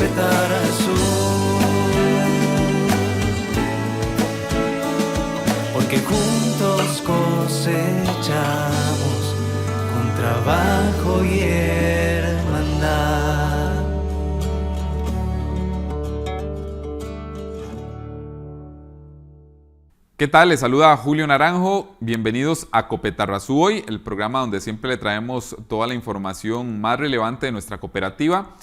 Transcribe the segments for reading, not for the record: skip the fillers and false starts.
Copetarazú, porque juntos cosechamos con trabajo y hermandad. ¿Qué tal? Les saluda Julio Naranjo. Bienvenidos a Copetarazú Hoy, el programa donde siempre le traemos toda la información más relevante de nuestra cooperativa,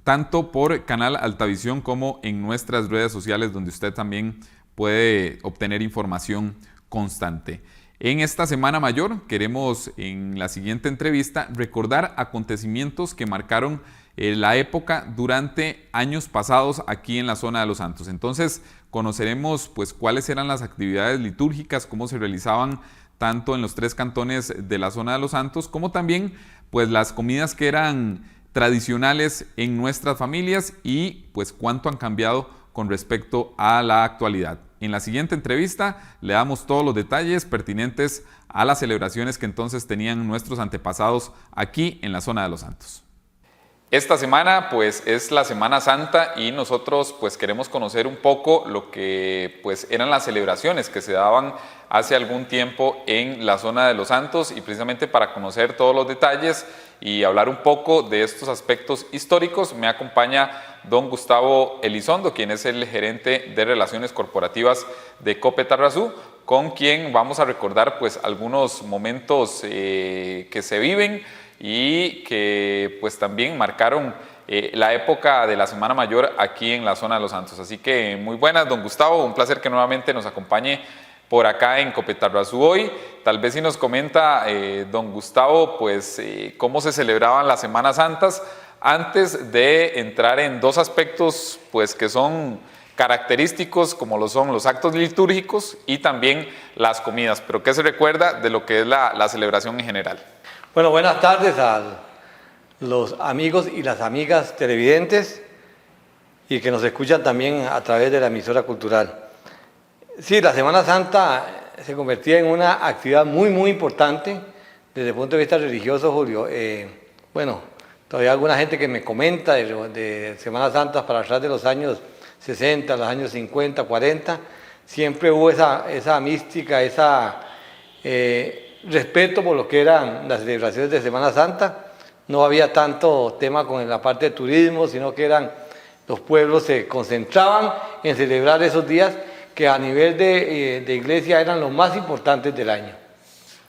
tanto por Canal Altavisión como en nuestras redes sociales, donde usted también puede obtener información constante. En esta Semana Mayor queremos, en la siguiente entrevista, recordar acontecimientos que marcaron la época durante años pasados aquí en la zona de Los Santos. Entonces conoceremos pues cuáles eran las actividades litúrgicas, cómo se realizaban tanto en los 3 cantones de la zona de Los Santos, como también pues las comidas que eran tradicionales en nuestras familias y pues cuánto han cambiado con respecto a la actualidad. En la siguiente entrevista le damos todos los detalles pertinentes a las celebraciones que entonces tenían nuestros antepasados aquí en la zona de Los Santos. Esta semana pues es la Semana Santa y nosotros pues queremos conocer un poco lo que pues eran las celebraciones que se daban hace algún tiempo en la zona de Los Santos, y precisamente para conocer todos los detalles y hablar un poco de estos aspectos históricos me acompaña don Gustavo Elizondo, quien es el gerente de Relaciones Corporativas de Copetarazú, con quien vamos a recordar pues algunos momentos que se viven y que pues también marcaron la época de la Semana Mayor aquí en la zona de Los Santos. Así que muy buenas, don Gustavo, un placer que nuevamente nos acompañe por acá en Copetarazú Hoy. Tal vez si nos comenta, don Gustavo, pues cómo se celebraban las Semanas Santas antes de entrar en dos aspectos pues que son característicos, como lo son los actos litúrgicos y también las comidas. Pero ¿qué se recuerda de lo que es la celebración en general? Bueno, buenas tardes a los amigos y las amigas televidentes y que nos escuchan también a través de la emisora cultural. Sí, la Semana Santa se convertía en una actividad muy importante desde el punto de vista religioso, Julio. Bueno, todavía hay alguna gente que me comenta de Semana Santa para atrás de los años 60, los años 50, 40. Siempre hubo esa mística, respeto por lo que eran las celebraciones de Semana Santa. No había tanto tema con la parte de turismo, sino que los pueblos se concentraban en celebrar esos días que a nivel de iglesia eran los más importantes del año.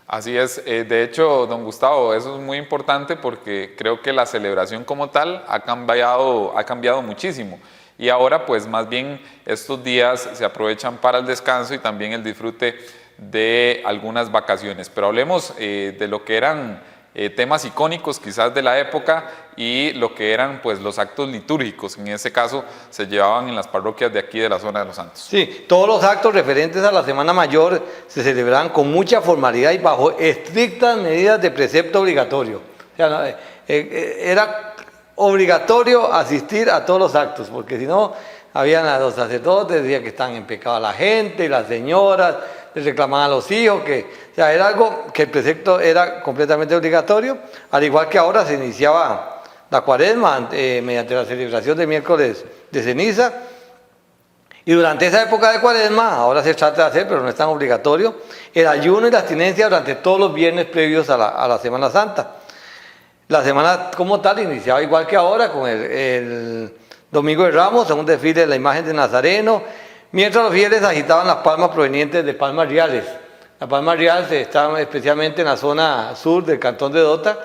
Así es, de hecho, don Gustavo, eso es muy importante porque creo que la celebración como tal ha cambiado muchísimo. Y ahora pues más bien estos días se aprovechan para el descanso y también el disfrute de algunas vacaciones. Pero hablemos de lo que eran temas icónicos quizás de la época y lo que eran pues los actos litúrgicos. En ese caso se llevaban en las parroquias de aquí de la zona de Los Santos. Sí, todos los actos referentes a la Semana Mayor se celebraban con mucha formalidad y bajo estrictas medidas de precepto obligatorio. O sea, era obligatorio asistir a todos los actos, porque si no, habían a los sacerdotes, decían que estaban en pecado a la gente, y las señoras les reclamaban a los hijos, o sea, era algo que el precepto era completamente obligatorio, al igual que ahora se iniciaba la Cuaresma mediante la celebración del miércoles de ceniza, y durante esa época de Cuaresma, ahora se trata de hacer, pero no es tan obligatorio, el ayuno y la abstinencia durante todos los viernes previos a la Semana Santa. La semana como tal iniciaba igual que ahora con el Domingo de Ramos, un desfile de la imagen de Nazareno, mientras los fieles agitaban las palmas provenientes de Palmas Reales. Las Palmas Reales estaban especialmente en la zona sur del cantón de Dota.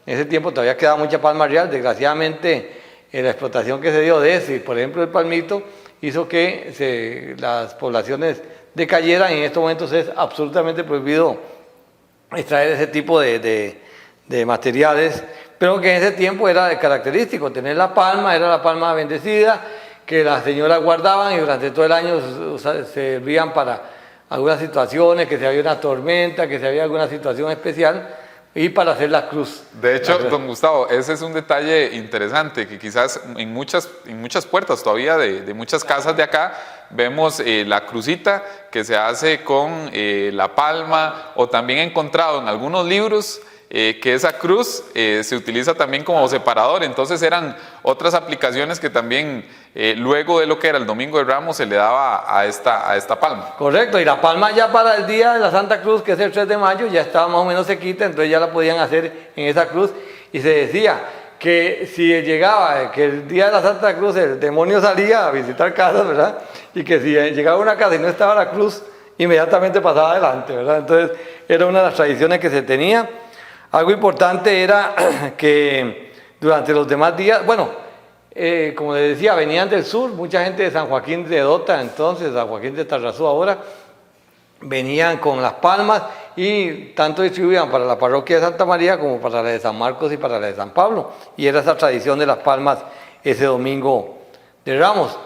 En ese tiempo todavía quedaba mucha palma real. Desgraciadamente, la explotación que se dio de ese, por ejemplo el palmito, hizo que las poblaciones decayeran, y en estos momentos es absolutamente prohibido extraer ese tipo de materiales, pero que en ese tiempo era característico tener la palma, era la palma bendecida, que las señoras guardaban y durante todo el año servían para algunas situaciones, que si había una tormenta, que si había alguna situación especial, y para hacer la cruz. De hecho, don Gustavo, ese es un detalle interesante, que quizás en muchas puertas todavía de muchas casas de acá vemos la crucita que se hace con la palma, o también he encontrado en algunos libros que esa cruz se utiliza también como separador, entonces eran otras aplicaciones que también luego de lo que era el Domingo de Ramos se le daba a esta palma. Correcto, y la palma ya para el día de la Santa Cruz, que es el 3 de mayo, ya estaba más o menos sequita, entonces ya la podían hacer en esa cruz, y se decía que si llegaba, que el día de la Santa Cruz el demonio salía a visitar casas, ¿verdad? Y que si llegaba a una casa y no estaba la cruz, inmediatamente pasaba adelante, ¿verdad? Entonces era una de las tradiciones que se tenía. Algo importante era que durante los demás días, bueno, como les decía, venían del sur, mucha gente de San Joaquín de Dota, entonces San Joaquín de Tarrazú ahora, venían con las palmas y tanto distribuían para la parroquia de Santa María como para la de San Marcos y para la de San Pablo. Y era esa tradición de las palmas ese Domingo de Ramos.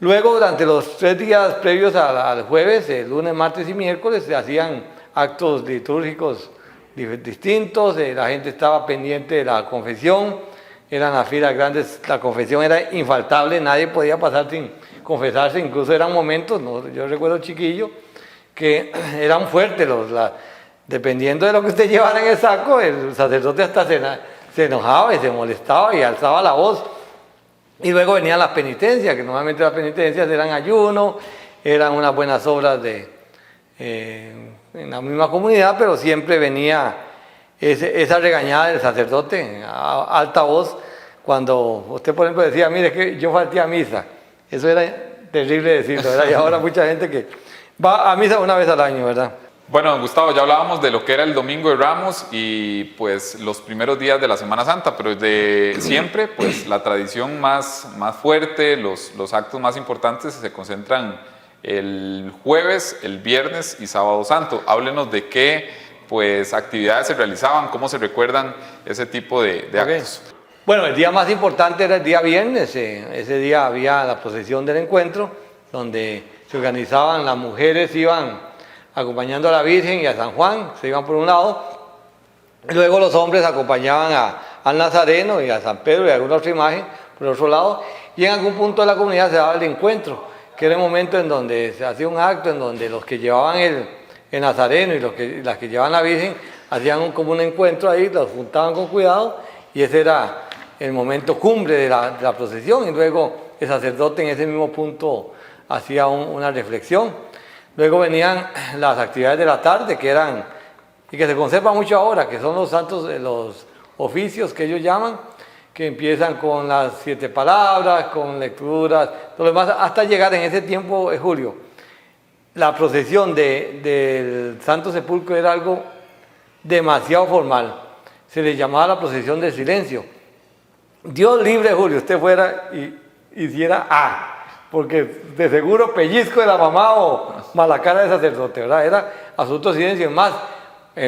Luego, durante los 3 días previos al jueves, el lunes, martes y miércoles, se hacían actos litúrgicos distintos, la gente estaba pendiente de la confesión, eran las filas grandes, la confesión era infaltable, nadie podía pasar sin confesarse, incluso eran momentos, yo recuerdo chiquillo, que eran fuertes, dependiendo de lo que usted llevara en el saco, el sacerdote hasta se enojaba y se molestaba y alzaba la voz. Y luego venían las penitencias, que normalmente las penitencias eran ayuno, eran unas buenas obras en la misma comunidad, pero siempre venía esa regañada del sacerdote a alta voz, cuando usted, por ejemplo, decía, mire, que yo falté a misa. Eso era terrible decirlo, ¿verdad? Y ahora mucha gente que va a misa una vez al año, ¿verdad? Bueno, don Gustavo, ya hablábamos de lo que era el Domingo de Ramos y pues los primeros días de la Semana Santa, pero desde siempre, pues la tradición más fuerte, los actos más importantes se concentran el jueves, el viernes y sábado santo. Háblenos de qué pues actividades se realizaban, cómo se recuerdan ese tipo de actos. Bueno, el día más importante era el día viernes, ese día había la procesión del encuentro, donde se organizaban, las mujeres iban acompañando a la Virgen y a San Juan, se iban por un lado, y luego los hombres acompañaban al Nazareno y a San Pedro y a alguna otra imagen por otro lado, y en algún punto de la comunidad se daba el encuentro, que era el momento en donde se hacía un acto, en donde los que llevaban el Nazareno y las que llevaban la Virgen hacían como un encuentro ahí, los juntaban con cuidado, y ese era el momento cumbre de la procesión, y luego el sacerdote en ese mismo punto hacía una reflexión. Luego venían las actividades de la tarde, que eran, y que se conservan mucho ahora, que son los santos, los oficios que ellos llaman, que empiezan con las 7 palabras, con lecturas, todo lo demás, hasta llegar en ese tiempo, Julio. La procesión del Santo Sepulcro era algo demasiado formal. Se le llamaba la procesión del silencio. Dios libre, Julio, usted fuera y hiciera porque de seguro pellizco de la mamá o mala cara de sacerdote, ¿verdad? Era absoluto silencio. Es más,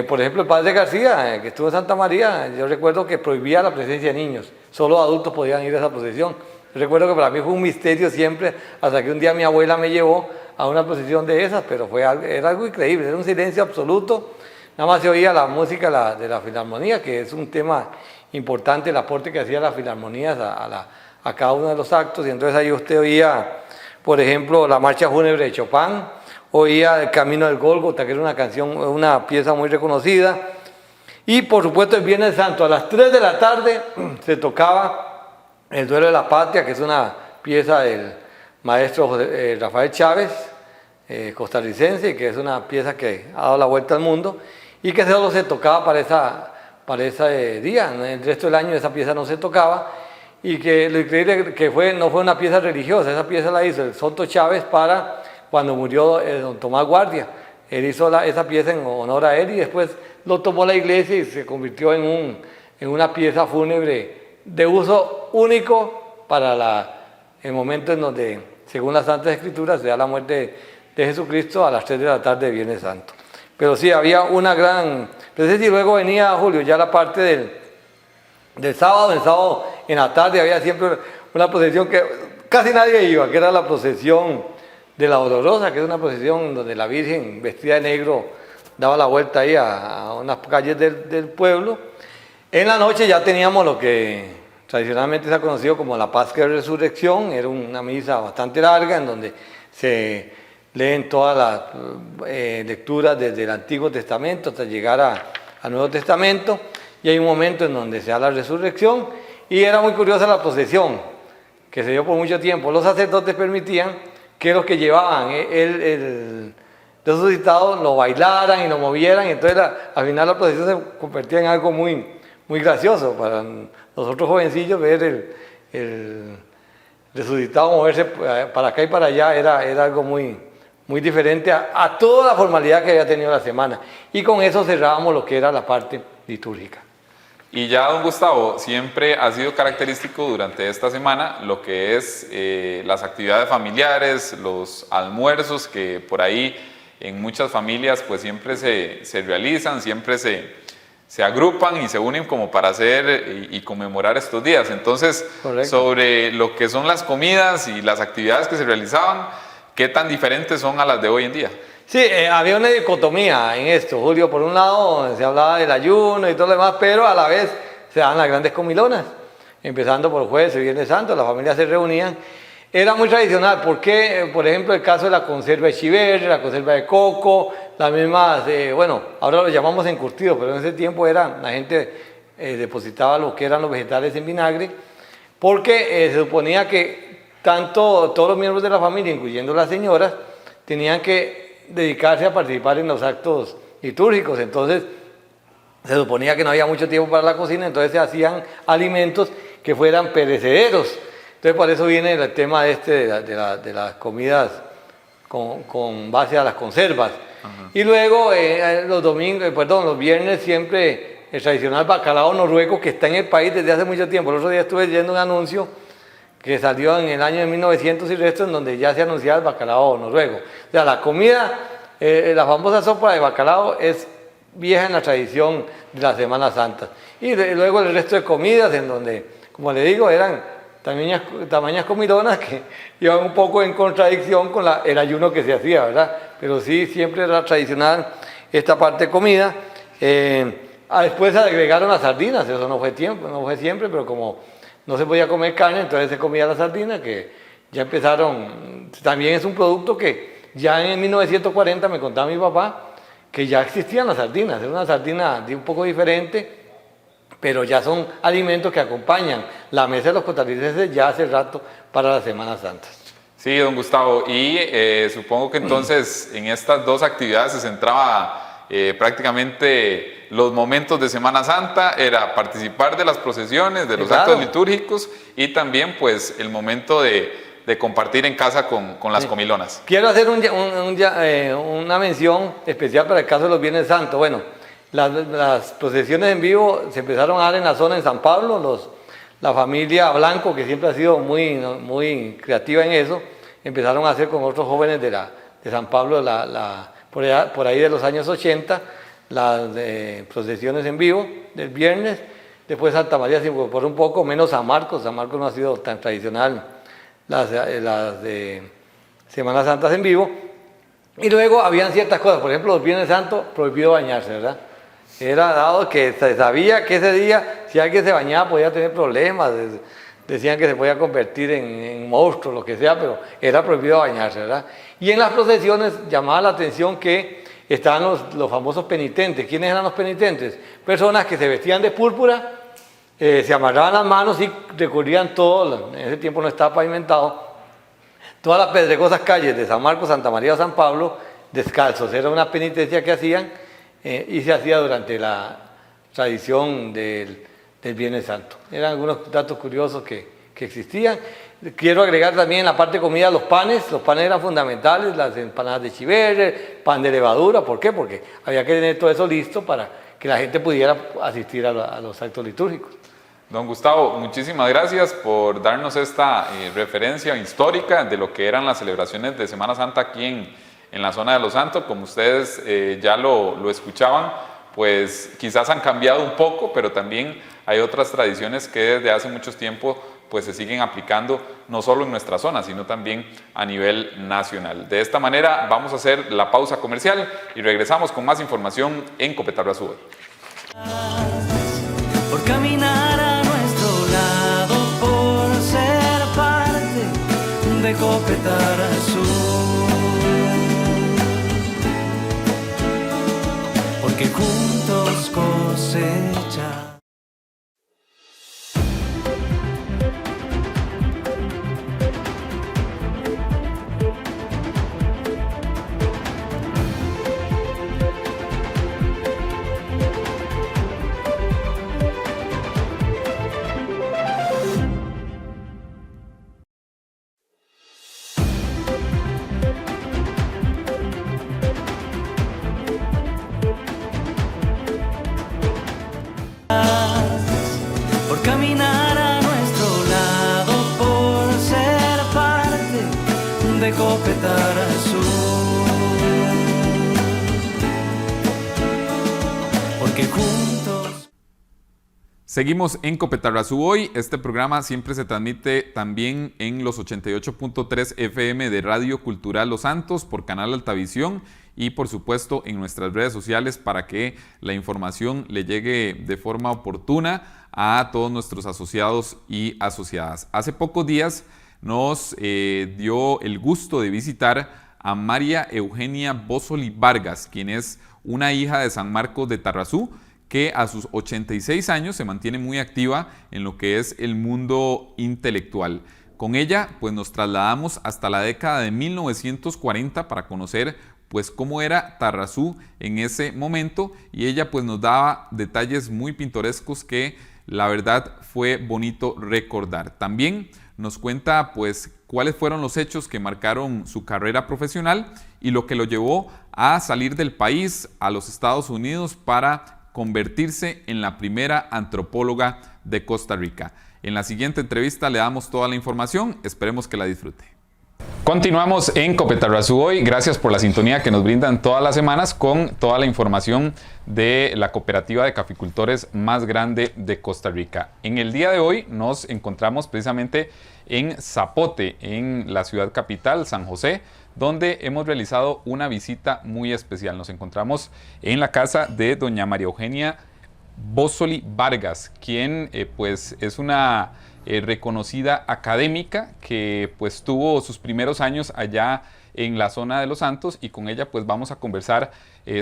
por ejemplo, el padre García, que estuvo en Santa María, yo recuerdo que prohibía la presencia de niños, solo adultos podían ir a esa procesión. Yo recuerdo que para mí fue un misterio siempre, hasta que un día mi abuela me llevó a una procesión de esas, pero era algo increíble, era un silencio absoluto, nada más se oía la música de la Filarmonía, que es un tema importante, el aporte que hacía las Filarmonías a cada uno de los actos, y entonces ahí usted oía, por ejemplo, la marcha fúnebre de Chopin, oía El Camino del Gólgota, que era una pieza muy reconocida, y por supuesto el Viernes Santo a las 3 de la tarde se tocaba El Duelo de la Patria, que es una pieza del maestro Rafael Chávez, costarricense, que es una pieza que ha dado la vuelta al mundo, y que solo se tocaba para ese día, en el resto del año esa pieza no se tocaba, y que lo increíble que no fue una pieza religiosa, esa pieza la hizo el Soto Chávez para cuando murió don Tomás Guardia. Él hizo esa pieza en honor a él y después lo tomó la iglesia y se convirtió en una pieza fúnebre de uso único para el momento en donde, según las Santas Escrituras, se da la muerte de Jesucristo a las 3 de la tarde de Viernes Santo. Pero sí, había una gran presencia y luego venía, Julio, ya la parte del sábado. El sábado en la tarde había siempre una procesión que casi nadie iba, que era la procesión de la Dolorosa, que es una procesión donde la Virgen vestida de negro daba la vuelta ahí a unas calles del pueblo. En la noche ya teníamos lo que tradicionalmente se ha conocido como la Pascua de Resurrección, era una misa bastante larga en donde se leen todas las lecturas desde el Antiguo Testamento hasta llegar al Nuevo Testamento. y hay un momento en donde se da la resurrección, y era muy curiosa la procesión, que se dio por mucho tiempo. Los sacerdotes permitían que los que llevaban el resucitado lo bailaran y lo movieran, y entonces al final la procesión se convertía en algo muy, muy gracioso para nosotros jovencillos. Ver el resucitado moverse para acá y para allá era algo muy, muy diferente a toda la formalidad que había tenido la semana, y con eso cerrábamos lo que era la parte litúrgica. Y ya, don Gustavo, siempre ha sido característico durante esta semana lo que es las actividades familiares, los almuerzos que por ahí en muchas familias pues siempre se realizan, siempre se agrupan y se unen como para hacer y conmemorar estos días. Entonces, Correcto. sobre lo que son las comidas y las actividades que se realizaban, ¿qué tan diferentes son a las de hoy en día? Sí, había una dicotomía en esto, Julio. Por un lado se hablaba del ayuno y todo lo demás, pero a la vez se daban las grandes comilonas, empezando por Jueves y Viernes Santo. Las familias se reunían. Era muy tradicional, porque, por ejemplo, el caso de la conserva de chiverre, la conserva de coco, las mismas, bueno, ahora lo llamamos encurtido, pero en ese tiempo la gente depositaba lo que eran los vegetales en vinagre, porque se suponía que todos los miembros de la familia, incluyendo las señoras, tenían que dedicarse a participar en los actos litúrgicos. Entonces se suponía que no había mucho tiempo para la cocina, entonces se hacían alimentos que fueran perecederos. Entonces por eso viene el tema de las comidas con base a las conservas. Uh-huh. Y luego los viernes siempre el tradicional bacalao noruego, que está en el país desde hace mucho tiempo. El otro día estuve leyendo un anuncio que salió en el año de 1900 y resto, en donde ya se anunciaba el bacalao noruego. O sea, la comida, la famosa sopa de bacalao es vieja en la tradición de la Semana Santa. Y luego el resto de comidas, en donde, como le digo, eran tamañas comilonas que iban un poco en contradicción con el ayuno que se hacía, ¿verdad? Pero sí, siempre era tradicional esta parte de comida. Después se agregaron las sardinas, eso no fue siempre, pero como no se podía comer carne, entonces se comía la sardina, que ya empezaron. También es un producto que ya en 1940 me contaba mi papá que ya existían las sardinas. Era una sardina un poco diferente, pero ya son alimentos que acompañan la mesa de los costarricenses ya hace rato para la Semana Santa. Sí, don Gustavo, y supongo que entonces en estas dos actividades se centraba prácticamente los momentos de Semana Santa, era participar de las procesiones, de los actos litúrgicos, y también pues el momento de compartir en casa con las comilonas. Quiero hacer una mención especial para el caso de los Viernes Santos. Bueno, las procesiones en vivo se empezaron a dar en la zona en San Pablo. La familia Blanco, que siempre ha sido muy, muy creativa en eso, empezaron a hacer con otros jóvenes de San Pablo por ahí de los años 80, las procesiones en vivo del viernes. Después Santa María se incorporó un poco, menos San Marcos. San Marcos no ha sido tan tradicional las de Semana Santas en vivo. Y luego habían ciertas cosas, por ejemplo, los Viernes Santos, prohibido bañarse, ¿verdad? Era dado que se sabía que ese día, si alguien se bañaba, podía tener problemas. Decían que se podía convertir en monstruo, lo que sea, pero era prohibido bañarse, ¿verdad? Y en las procesiones llamaba la atención que estaban los famosos penitentes. ¿Quiénes eran los penitentes? Personas que se vestían de púrpura, se amarraban las manos y recorrían en ese tiempo no estaba pavimentado, todas las pedregosas calles de San Marcos, Santa María o San Pablo, descalzos. Era una penitencia que hacían y se hacía durante la tradición del Viernes Santo. Eran algunos datos curiosos que existían. Quiero agregar también en la parte de comida los panes. Los panes eran fundamentales, las empanadas de chiverre, pan de levadura. ¿Por qué? Porque había que tener todo eso listo para que la gente pudiera asistir a los actos litúrgicos. Don Gustavo, muchísimas gracias por darnos esta referencia histórica de lo que eran las celebraciones de Semana Santa aquí en la zona de Los Santos. Como ustedes ya lo escuchaban, pues quizás han cambiado un poco, pero también hay otras tradiciones que desde hace mucho tiempo pues se siguen aplicando no solo en nuestra zona, sino también a nivel nacional. De esta manera vamos a hacer la pausa comercial y regresamos con más información en Copetarrazú hoy. Por caminar a nuestro lado, por ser parte de Copetarrazú, porque juntos cosechamos. Petararazú. Porque juntos... Seguimos en Copetarrazú hoy. Este programa siempre se transmite también en los 88.3 FM de Radio Cultural Los Santos por Canal Altavisión y por supuesto en nuestras redes sociales para que la información le llegue de forma oportuna a todos nuestros asociados y asociadas. Hace pocos días nos dio el gusto de visitar a María Eugenia Bossoli Vargas, quien es una hija de San Marcos de Tarrazú, que a sus 86 años se mantiene muy activa en lo que es el mundo intelectual. Con ella pues nos trasladamos hasta la década de 1940 para conocer pues cómo era Tarrazú en ese momento, y ella pues nos daba detalles muy pintorescos que la verdad fue bonito recordar. También nos cuenta pues cuáles fueron los hechos que marcaron su carrera profesional y lo que lo llevó a salir del país a los Estados Unidos para convertirse en la primera antropóloga de Costa Rica. En la siguiente entrevista le damos toda la información, esperemos que la disfrute. Continuamos en Copetarrazú hoy, gracias por la sintonía que nos brindan todas las semanas con toda la información de la cooperativa de caficultores más grande de Costa Rica. En el día de hoy nos encontramos precisamente en Zapote, en la ciudad capital, San José, donde hemos realizado una visita muy especial. Nos encontramos en la casa de doña María Eugenia Bossoli Vargas, quien pues es una reconocida académica que pues tuvo sus primeros años allá en la zona de Los Santos, y con ella pues vamos a conversar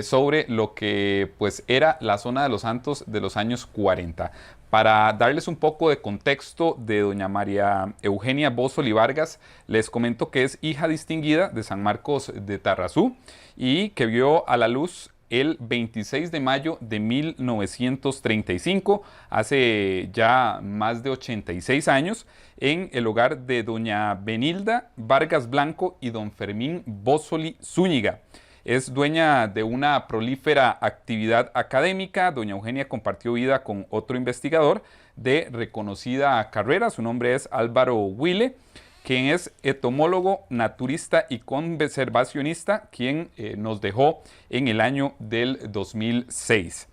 sobre lo que pues era la zona de Los Santos de los años 40. Para darles un poco de contexto de doña María Eugenia Bossoli Vargas, les comento que es hija distinguida de San Marcos de Tarrazú y que vio a la luz el 26 de mayo de 1935, hace ya más de 86 años, en el hogar de doña Benilda Vargas Blanco y don Fermín Bossoli Zúñiga. Es dueña de una prolífera actividad académica. Doña Eugenia compartió vida con otro investigador de reconocida carrera. Su nombre es Álvaro Huile, quien es entomólogo, naturista y conservacionista, quien nos dejó en el año del 2006.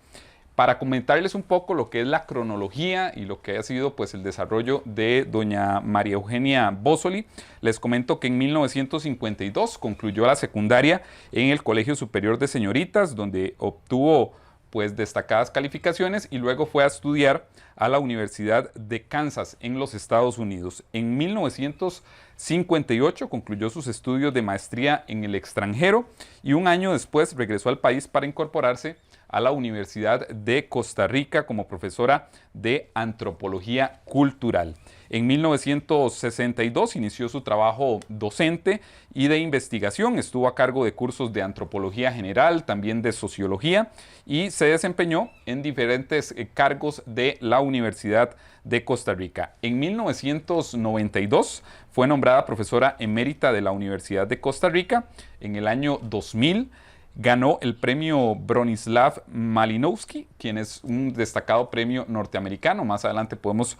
Para comentarles un poco lo que es la cronología y lo que ha sido pues el desarrollo de doña María Eugenia Bossoli, les comento que en 1952 concluyó la secundaria en el Colegio Superior de Señoritas, donde obtuvo pues destacadas calificaciones, y luego fue a estudiar a la Universidad de Kansas en los Estados Unidos. En 1958 concluyó sus estudios de maestría en el extranjero y un año después regresó al país para incorporarse a la Universidad de Costa Rica como profesora de antropología cultural. En 1962 inició su trabajo docente y de investigación. Estuvo a cargo de cursos de antropología general, también de sociología, y se desempeñó en diferentes cargos de la Universidad de Costa Rica. En 1992 fue nombrada profesora emérita de la Universidad de Costa Rica. En el año 2000 ganó el premio Bronislav Malinowski, quien es un destacado premio norteamericano. Más adelante podemos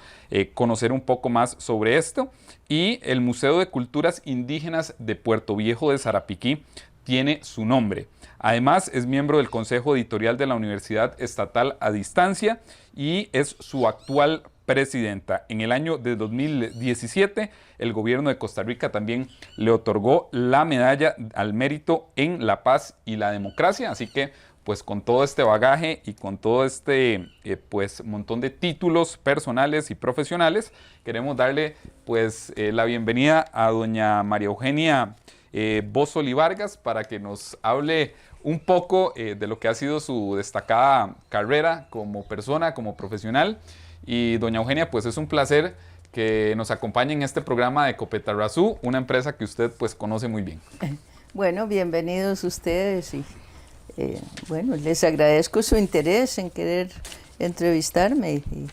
conocer un poco más sobre esto. Y el Museo de Culturas Indígenas de Puerto Viejo de Sarapiquí tiene su nombre. Además, es miembro del Consejo Editorial de la Universidad Estatal a Distancia y es su actual presidenta. En el año de 2017, el gobierno de Costa Rica también le otorgó la medalla al mérito en la paz y la democracia. Así que, pues con todo este bagaje y con todo este pues montón de títulos personales y profesionales, queremos darle pues la bienvenida a doña María Eugenia Bossoli Vargas para que nos hable un poco de lo que ha sido su destacada carrera como persona, como profesional. Y doña Eugenia, pues es un placer que nos acompañe en este programa de Copetarrazú, una empresa que usted pues conoce muy bien. Bueno, bienvenidos ustedes y bueno, les agradezco su interés en querer entrevistarme y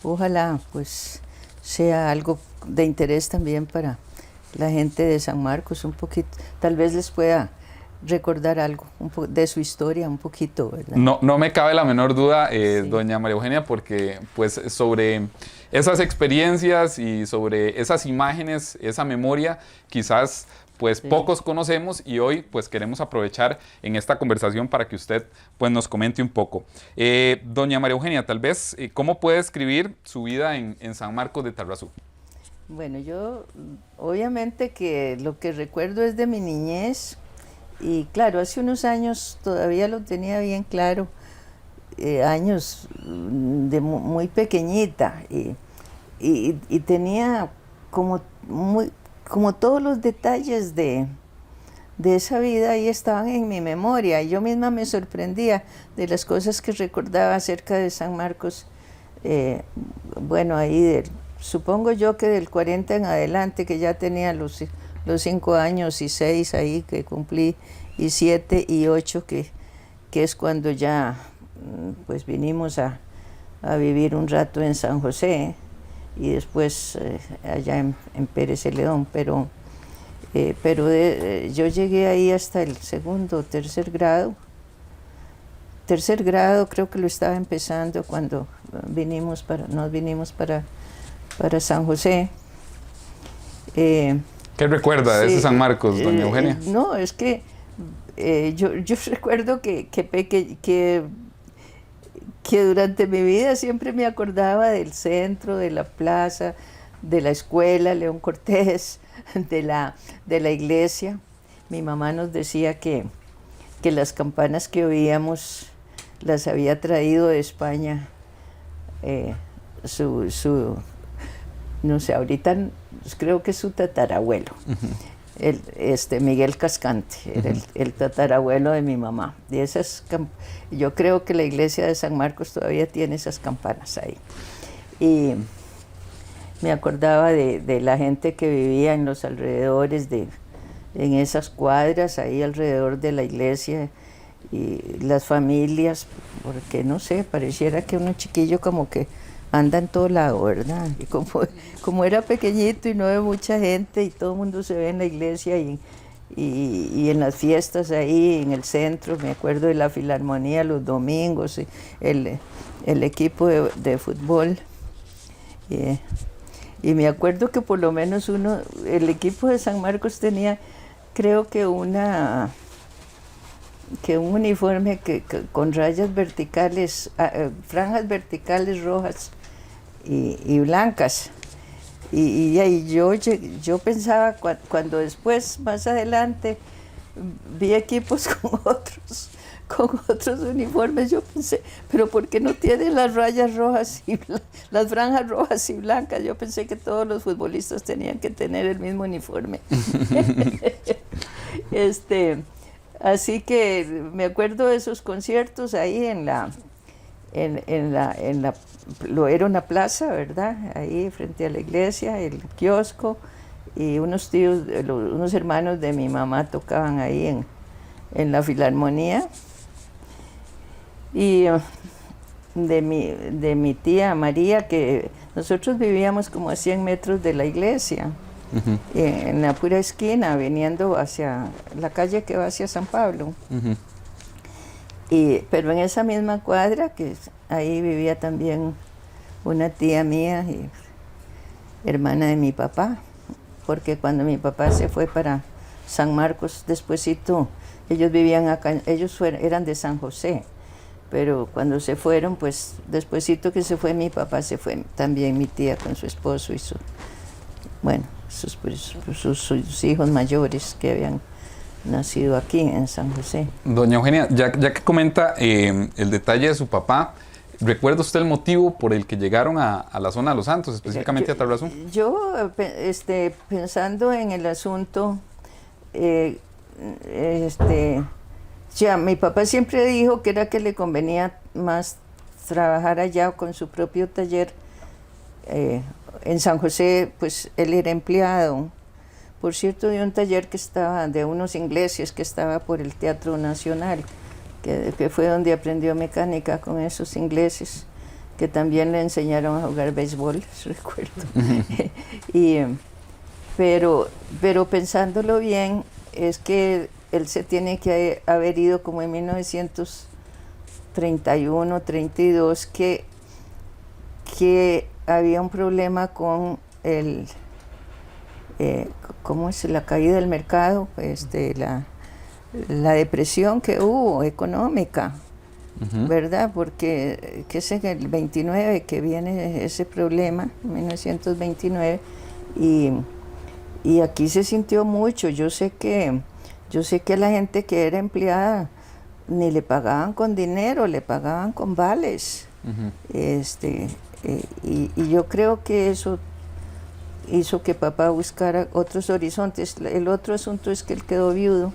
ojalá pues sea algo de interés también para la gente de San Marcos, un poquito, tal vez les pueda recordar algo de su historia un poquito, ¿verdad? No me cabe la menor duda, sí, doña María Eugenia, porque pues sobre esas experiencias y sobre esas imágenes, esa memoria, quizás pues pocos conocemos y hoy pues queremos aprovechar en esta conversación para que usted pues nos comente un poco. Doña María Eugenia, tal vez, ¿cómo puede describir su vida en San Marcos de Tarrazú? Bueno, yo obviamente que lo que recuerdo es de mi niñez y claro, hace unos años todavía lo tenía bien claro, años de muy pequeñita y tenía como todos los detalles de esa vida ahí estaban en mi memoria. Yo misma me sorprendía de las cosas que recordaba acerca de San Marcos. Bueno, ahí supongo yo que del 40 en adelante, que ya tenía los 5 años y 6 ahí que cumplí, y 7 y 8 que es cuando ya pues vinimos a vivir un rato en San José y después allá en Pérez Celedón, pero yo llegué ahí hasta el segundo o tercer grado. Tercer grado creo que lo estaba empezando cuando nos vinimos para San José. ¿Qué recuerda de ese San Marcos, doña Eugenia? No, es que yo recuerdo que durante mi vida siempre me acordaba del centro, de la plaza, de la escuela León Cortés, de la iglesia. Mi mamá nos decía que las campanas que oíamos las había traído de España no sé, ahorita creo que es su tatarabuelo. Miguel Cascante, era el tatarabuelo de mi mamá. Y yo creo que la iglesia de San Marcos todavía tiene esas campanas ahí. Y me acordaba de la gente que vivía en los alrededores, en esas cuadras, ahí alrededor de la iglesia, y las familias, porque no sé, pareciera que uno chiquillo como que anda en todo lado, ¿verdad? Y como era pequeñito y no ve mucha gente y todo el mundo se ve en la iglesia y en las fiestas ahí en el centro, me acuerdo de la Filarmonía los domingos, el equipo de fútbol. Y me acuerdo que por lo menos el equipo de San Marcos tenía, creo que un uniforme con rayas verticales, franjas verticales rojas y blancas. Y yo pensaba, cuando después, más adelante, vi equipos con otros uniformes, yo pensé, pero ¿por qué no tienen las rayas rojas las franjas rojas y blancas? Yo pensé que todos los futbolistas tenían que tener el mismo uniforme. Así que me acuerdo de esos conciertos ahí era una plaza, ¿verdad? Ahí frente a la iglesia, el kiosco, y unos hermanos de mi mamá tocaban ahí en la Filarmonía. Y de mi tía María, que nosotros vivíamos como a 100 metros de la iglesia. En la pura esquina, viniendo hacia la calle que va hacia San Pablo. Pero en esa misma cuadra, que ahí vivía también una tía mía, hermana de mi papá, porque cuando mi papá se fue para San Marcos, despuesito, ellos vivían acá, eran de San José, pero cuando se fueron, pues despuesito que se fue mi papá, se fue también mi tía con su esposo y sus hijos mayores que habían nacido aquí en San José. Doña Eugenia, ya que comenta el detalle de su papá, ¿recuerda usted el motivo por el que llegaron a la zona de Los Santos, específicamente a Tarrazú? Yo, pensando en el asunto, ya, mi papá siempre dijo que era que le convenía más trabajar allá con su propio taller. En San José, pues él era empleado, por cierto, de un taller de unos ingleses que estaba por el Teatro Nacional, que fue donde aprendió mecánica con esos ingleses, que también le enseñaron a jugar béisbol, recuerdo. Pero pensándolo bien, es que él se tiene que haber ido como en 1931, 32, que había un problema con cómo es la caída del mercado, la depresión que hubo económica, ¿verdad? Porque que es en el 29 que viene ese problema, 1929, y aquí se sintió mucho. Yo sé que la gente que era empleada ni le pagaban con dinero, le pagaban con vales. Y yo creo que eso hizo que papá buscara otros horizontes. El otro asunto es que él quedó viudo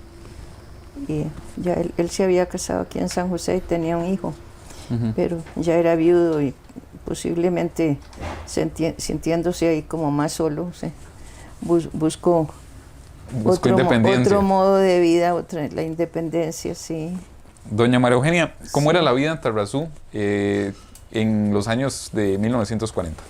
y ya él se había casado aquí en San José y tenía un hijo, pero ya era viudo y posiblemente sintiéndose ahí como más solo, buscó otro modo de vida, la independencia, sí. Doña María Eugenia, ¿cómo era la vida en Tarrazú en los años de 1940?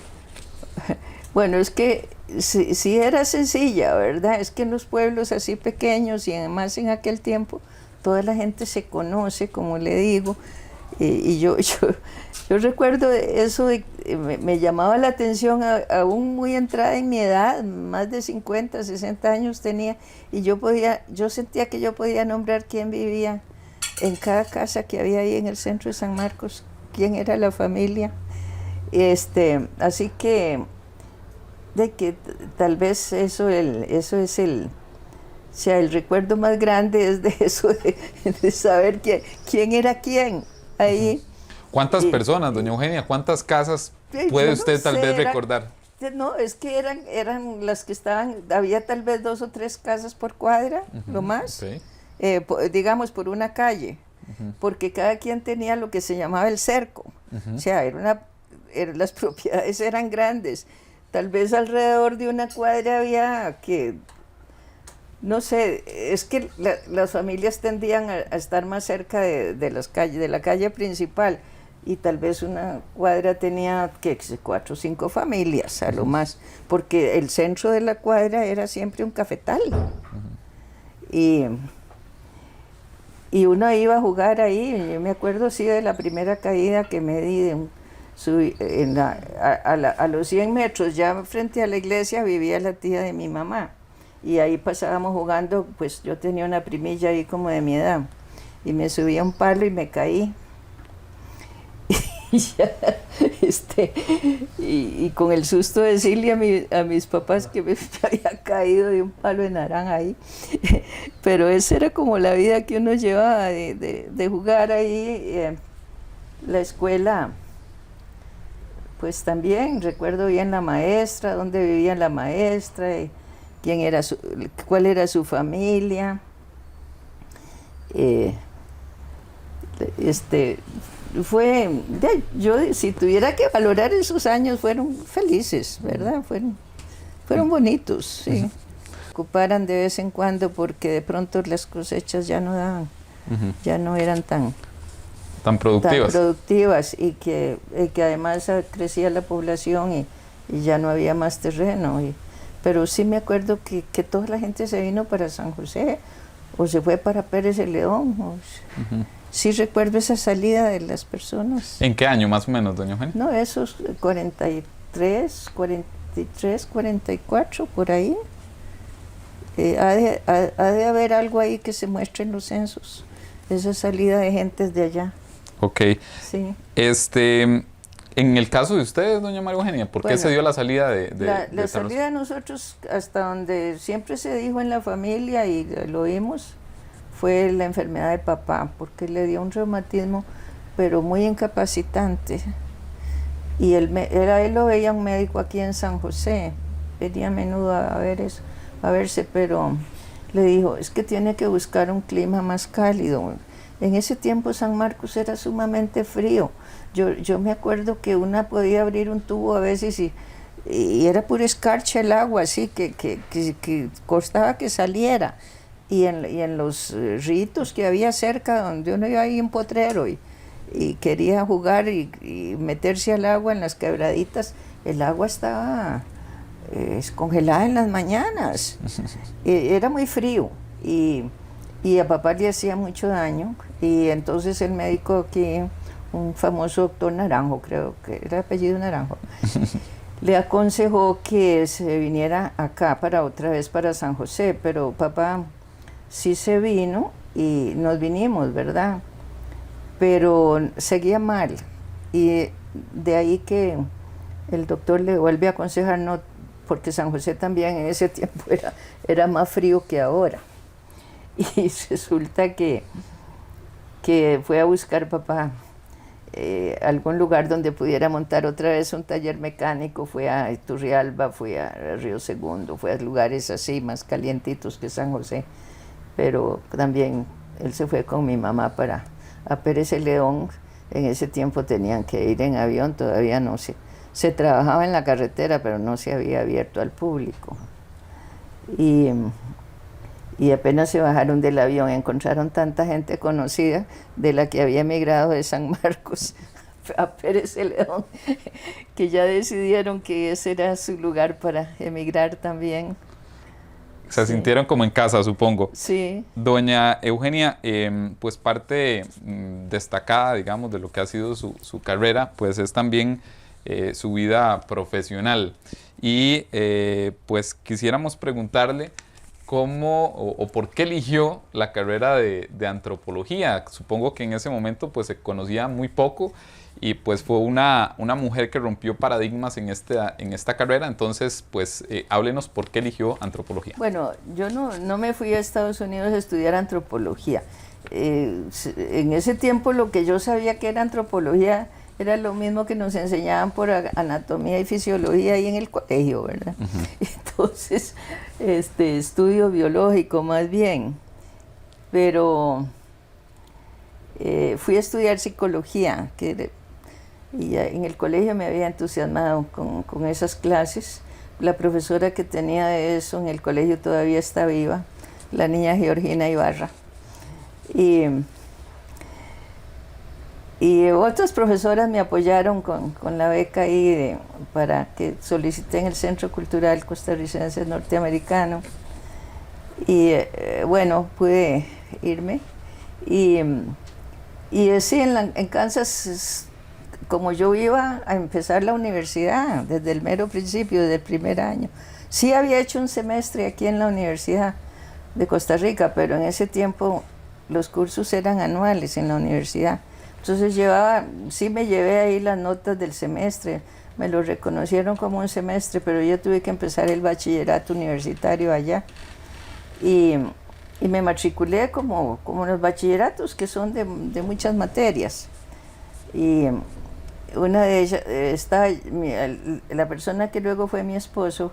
Bueno, es que sí era sencilla, ¿verdad? Es que en los pueblos así pequeños y además en aquel tiempo toda la gente se conoce, como le digo, y yo recuerdo eso, me llamaba la atención aún muy entrada en mi edad, más de 50, 60 años tenía, y yo sentía que yo podía nombrar quién vivía en cada casa que había ahí en el centro de San Marcos, quién era la familia. Así que tal vez eso es el recuerdo más grande es de eso, de saber quién era quién ahí. ¿Cuántas personas, doña Eugenia? ¿Cuántas casas puede usted tal vez recordar? No, es que eran las que estaban, había tal vez 2 o 3 casas por cuadra, lo más, digamos por una calle, porque cada quien tenía lo que se llamaba el cerco, o sea, las propiedades eran grandes. Tal vez alrededor de una cuadra había que, no sé, es que las familias tendían a estar más cerca de la calle principal, y tal vez una cuadra tenía 4 o 5 familias a lo más, porque el centro de la cuadra era siempre un cafetal. Y uno iba a jugar ahí. Yo me acuerdo sí de la primera caída que me di a los 100 metros, ya frente a la iglesia, vivía la tía de mi mamá, y ahí pasábamos jugando. Pues yo tenía una primilla ahí como de mi edad, y me subí a un palo y me caí. Y con el susto de decirle a mis papás que me había caído de un palo de naranja ahí. Pero esa era como la vida que uno llevaba de jugar ahí. La escuela, pues también recuerdo bien la maestra, dónde vivía la maestra, y cuál era su familia. Yo si tuviera que valorar esos años, fueron felices, ¿verdad? Fueron bonitos, sí. Ocuparan de vez en cuando porque de pronto las cosechas ya no daban, ya no eran tan productivas, y que además crecía la población y ya no había más terreno. Pero sí me acuerdo que toda la gente se vino para San José o se fue para Pérez de León. Sí recuerdo esa salida de las personas. ¿En qué año más o menos, doña Eugenia? No, esos 43, 44, por ahí. Ha de haber algo ahí que se muestre en los censos, esa salida de gentes de allá. Ok. Sí. En el caso de ustedes, doña María Eugenia, ¿por qué se dio la salida de la salida de nosotros, hasta donde siempre se dijo en la familia y lo oímos, fue la enfermedad de papá, porque le dio un reumatismo, pero muy incapacitante. Y él lo veía un médico aquí en San José, venía a menudo a verse, pero le dijo, es que tiene que buscar un clima más cálido. En ese tiempo San Marcos era sumamente frío. Yo me acuerdo que una podía abrir un tubo a veces y era pura escarcha el agua, así que costaba que saliera. Y en los ríos que había cerca, donde uno iba ahí en potrero y quería jugar y meterse al agua en las quebraditas, el agua estaba congelada en las mañanas. Era muy frío y a papá le hacía mucho daño, y entonces el médico aquí, un famoso doctor Naranjo, creo que era apellido Naranjo, le aconsejó que se viniera acá otra vez para San José, pero papá sí se vino y nos vinimos, ¿verdad? Pero seguía mal y de ahí que el doctor le vuelve a aconsejar no, porque San José también en ese tiempo era más frío que ahora. Y resulta que fue a buscar papá algún lugar donde pudiera montar otra vez un taller mecánico, fue a Turrialba, fue a Río Segundo, fue a lugares así más calientitos que San José, pero también él se fue con mi mamá a Pérez Celedón. En ese tiempo tenían que ir en avión, todavía no se trabajaba en la carretera, pero no se había abierto al público. Y apenas se bajaron del avión, encontraron tanta gente conocida de la que había emigrado de San Marcos a Pérez Celedón, que ya decidieron que ese era su lugar para emigrar también. Se sintieron como en casa, supongo. Sí. Doña Eugenia, pues parte destacada, digamos, de lo que ha sido su carrera, pues es también su vida profesional. Y pues quisiéramos preguntarle cómo o por qué eligió la carrera de antropología. Supongo que en ese momento pues se conocía muy poco y pues fue una mujer que rompió paradigmas en esta carrera. Entonces, pues háblenos por qué eligió antropología. Bueno, yo no me fui a Estados Unidos a estudiar antropología. En ese tiempo lo que yo sabía que era antropología era lo mismo que nos enseñaban por anatomía y fisiología ahí en el colegio, ¿verdad? Uh-huh. Entonces, estudio biológico más bien, pero fui a estudiar psicología, y ya en el colegio me había entusiasmado con esas clases. La profesora que tenía de eso en el colegio todavía está viva, la niña Georgina Ibarra. Y otras profesoras me apoyaron con la beca ahí para que solicité en el Centro Cultural Costarricense Norteamericano. Y bueno, pude irme. Y sí, en Kansas, como yo iba a empezar la universidad desde el mero principio, desde el primer año, sí había hecho un semestre aquí en la Universidad de Costa Rica, pero en ese tiempo los cursos eran anuales en la universidad. Entonces sí me llevé ahí las notas del semestre, me lo reconocieron como un semestre, pero yo tuve que empezar el bachillerato universitario allá. Y me matriculé como los bachilleratos, que son de muchas materias. Y una de ellas, la persona que luego fue mi esposo,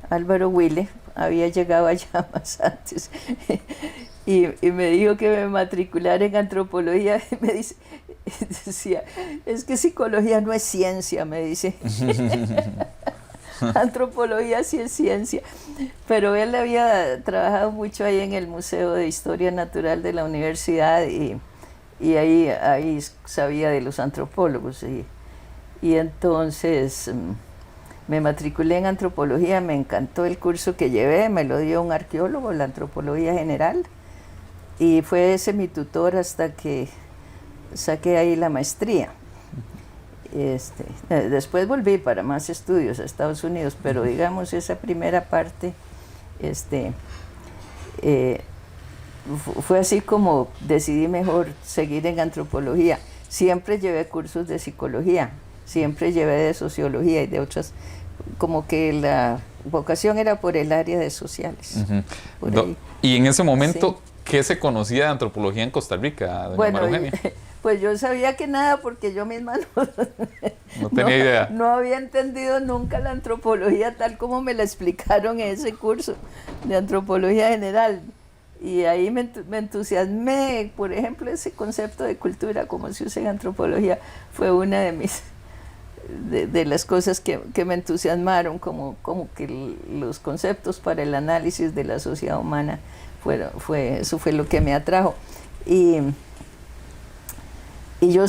Álvaro Wille, había llegado allá más antes. Y me dijo que me matriculara en antropología. Y me decía, es que psicología no es ciencia, me dice. Antropología sí es ciencia. Pero él había trabajado mucho ahí en el Museo de Historia Natural de la universidad y ahí sabía de los antropólogos. Y entonces me matriculé en antropología, me encantó el curso que llevé, me lo dio un arqueólogo, la antropología general. Y fue ese mi tutor hasta que saqué ahí la maestría. Después volví para más estudios a Estados Unidos, pero digamos esa primera parte fue así como decidí mejor seguir en antropología. Siempre llevé cursos de psicología, siempre llevé de sociología y de otras, como que la vocación era por el área de sociales. Uh-huh. Y en ese momento, sí. ¿Qué se conocía de antropología en Costa Rica, doña María Eugenia? Pues yo sabía que nada, porque yo misma no tenía idea. No había entendido nunca la antropología tal como me la explicaron en ese curso de antropología general. Y ahí me entusiasmé, por ejemplo, ese concepto de cultura, como se usa en antropología, fue una de las cosas que me entusiasmaron, como que los conceptos para el análisis de la sociedad humana, eso fue lo que me atrajo. Y yo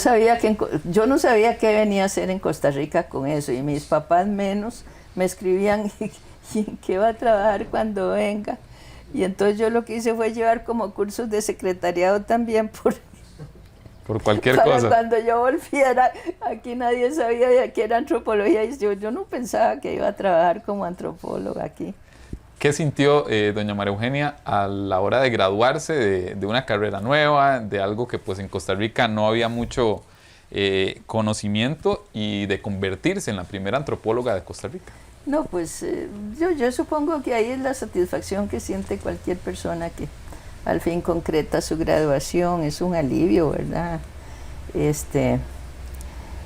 yo no sabía qué venía a hacer en Costa Rica con eso, y mis papás menos me escribían ¿y en qué va a trabajar cuando venga? Y entonces yo lo que hice fue llevar como cursos de secretariado también, Por cualquier Para cosa. cuando yo volviera, aquí nadie sabía que era antropología y yo no pensaba que iba a trabajar como antropóloga aquí. ¿Qué sintió doña María Eugenia a la hora de graduarse de una carrera nueva, de algo que pues en Costa Rica no había mucho conocimiento y de convertirse en la primera antropóloga de Costa Rica? No, pues yo supongo que ahí es la satisfacción que siente cualquier persona que al fin concreta su graduación, es un alivio, ¿verdad?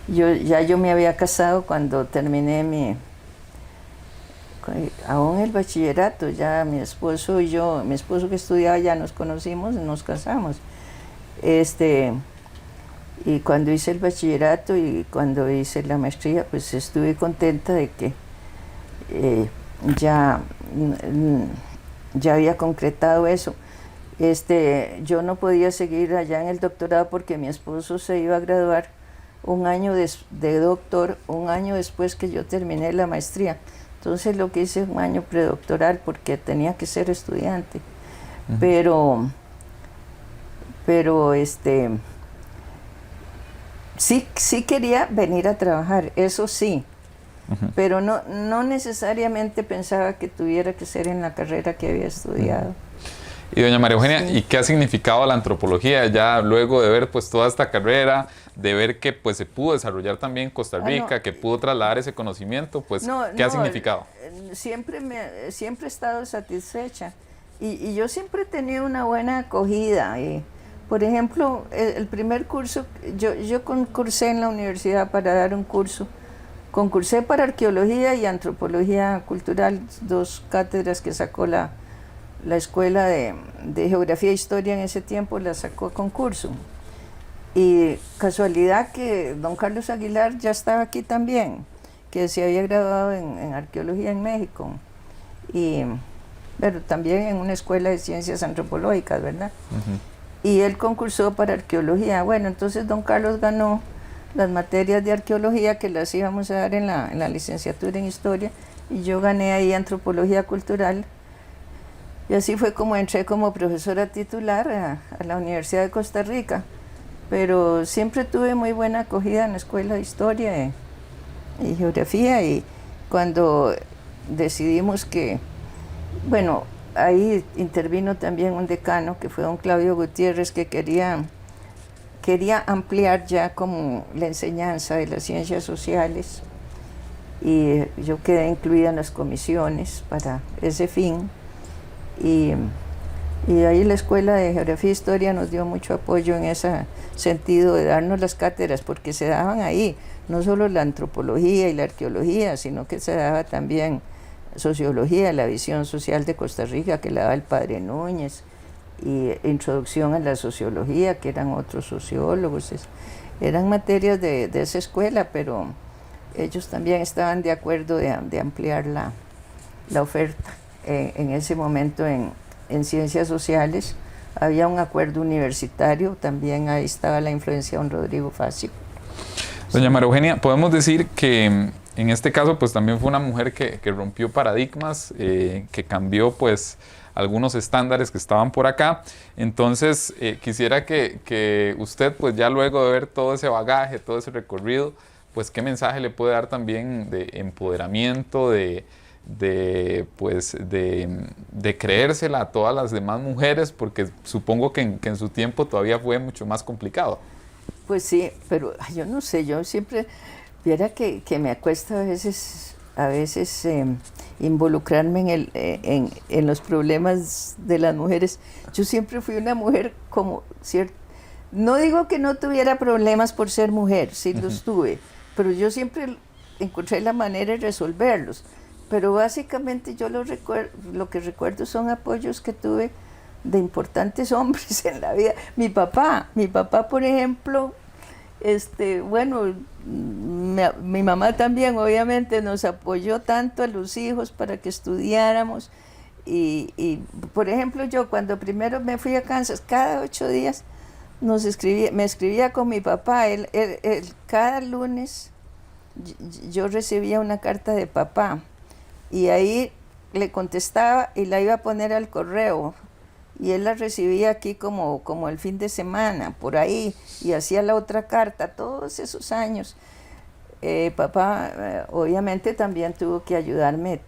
Yo me había casado cuando terminé aún el bachillerato, ya mi esposo y yo, mi esposo que estudiaba ya nos conocimos y nos casamos. Y cuando hice el bachillerato y cuando hice la maestría, pues estuve contenta de que ya había concretado eso. Yo no podía seguir allá en el doctorado porque mi esposo se iba a graduar un año de doctor, un año después que yo terminé la maestría. Entonces lo que hice un año predoctoral porque tenía que ser estudiante. Pero sí quería venir a trabajar, eso sí. Pero no necesariamente pensaba que tuviera que ser en la carrera que había estudiado. Y doña María Eugenia, Sí. ¿y qué ha significado la antropología ya luego de ver pues toda esta carrera, de ver que pues se pudo desarrollar también en Costa Rica, que pudo trasladar ese conocimiento, pues ¿qué ha significado? Siempre he estado satisfecha y yo siempre he tenido una buena acogida. Por ejemplo, el primer curso, yo concursé en la universidad para dar un curso. Concursé para arqueología y antropología cultural, 2 cátedras que sacó la escuela de geografía e historia en ese tiempo, la sacó a concurso. Y casualidad que don Carlos Aguilar ya estaba aquí también, que se había graduado en arqueología en México, pero también en una escuela de ciencias antropológicas, ¿verdad? Y él concursó para arqueología. Bueno, entonces don Carlos ganó las materias de arqueología que las íbamos a dar en la licenciatura en historia, y yo gané ahí antropología cultural. Y así fue como entré como profesora titular a la Universidad de Costa Rica. Pero siempre tuve muy buena acogida en la escuela de historia y geografía, y cuando decidimos bueno, ahí intervino también un decano que fue don Claudio Gutiérrez, que quería ampliar ya como la enseñanza de las ciencias sociales, y yo quedé incluida en las comisiones para ese fin. Y ahí la Escuela de Geografía e Historia nos dio mucho apoyo en ese sentido de darnos las cátedras, porque se daban ahí no solo la antropología y la arqueología, sino que se daba también sociología, la visión social de Costa Rica, que la daba el padre Núñez, y introducción a la sociología, que eran otros sociólogos. Eran materias de esa escuela, pero ellos también estaban de acuerdo de ampliar la oferta. En ese momento en ciencias sociales había un acuerdo universitario, también ahí estaba la influencia de don Rodrigo Facio. Doña María Eugenia, podemos decir que en este caso pues también fue una mujer que rompió paradigmas, que cambió pues algunos estándares que estaban por acá. Entonces quisiera que usted pues ya luego de ver todo ese bagaje, todo ese recorrido, pues qué mensaje le puede dar también de empoderamiento, de creérsela a todas las demás mujeres, porque supongo que en su tiempo todavía fue mucho más complicado. Pues sí, pero yo no sé, yo siempre, viera que me acuesta a veces involucrarme en los problemas de las mujeres. Yo siempre fui una mujer como, no digo que no tuviera problemas por ser mujer, sí los tuve, pero yo siempre encontré la manera de resolverlos. Pero básicamente yo lo que recuerdo son apoyos que tuve de importantes hombres en la vida. Mi papá, por ejemplo, bueno, mi mamá también obviamente nos apoyó tanto a los hijos para que estudiáramos. Y por ejemplo, yo cuando primero me fui a Kansas, cada 8 días me escribía con mi papá. Cada lunes yo recibía una carta de papá, y ahí le contestaba y la iba a poner al correo. y él la recibía aquí como el fin de semana, por ahí, y hacía la otra carta, todos esos años. Papá obviamente también tuvo que ayudarme,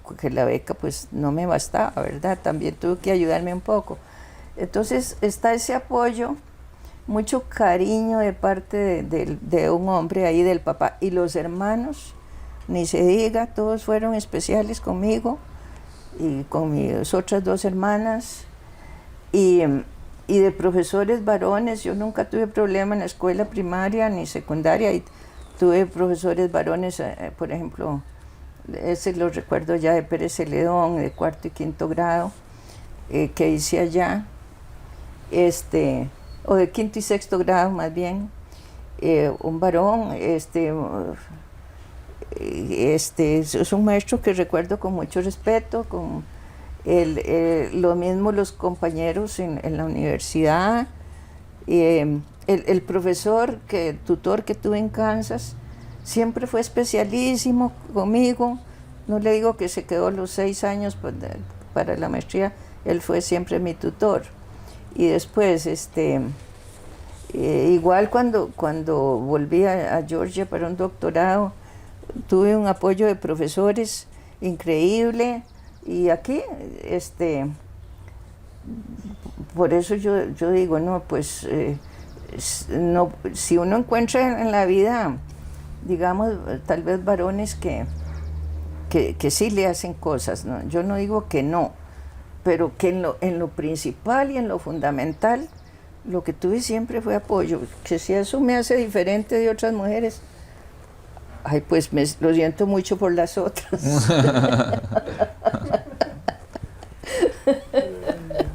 porque la beca pues no me bastaba, ¿verdad? También tuvo que ayudarme un poco. Entonces está ese apoyo, mucho cariño de parte de un hombre ahí, del papá, y los hermanos, ni se diga, todos fueron especiales conmigo y con mis otras 2 hermanas, y de profesores varones. Yo nunca tuve problema en la escuela primaria ni secundaria, y tuve profesores varones, por ejemplo, ese lo recuerdo ya de Pérez Celedón, de 4º y 5º grado, que hice allá, o de 5º y 6º grado más bien, un varón, es un maestro que recuerdo con mucho respeto, lo mismo los compañeros en la universidad, el profesor, tutor que tuve en Kansas, siempre fue especialísimo conmigo. No le digo que se quedó los 6 años para la maestría, él fue siempre mi tutor. Y después, igual cuando volví a Georgia para un doctorado, tuve un apoyo de profesores increíble, y aquí, por eso yo digo, no, pues, no, si uno encuentra en la vida, digamos, tal vez varones que sí le hacen cosas, ¿no? Yo no digo que no, pero que en lo principal y en lo fundamental, lo que tuve siempre fue apoyo. Que si eso me hace diferente de otras mujeres, ay, pues lo siento mucho por las otras.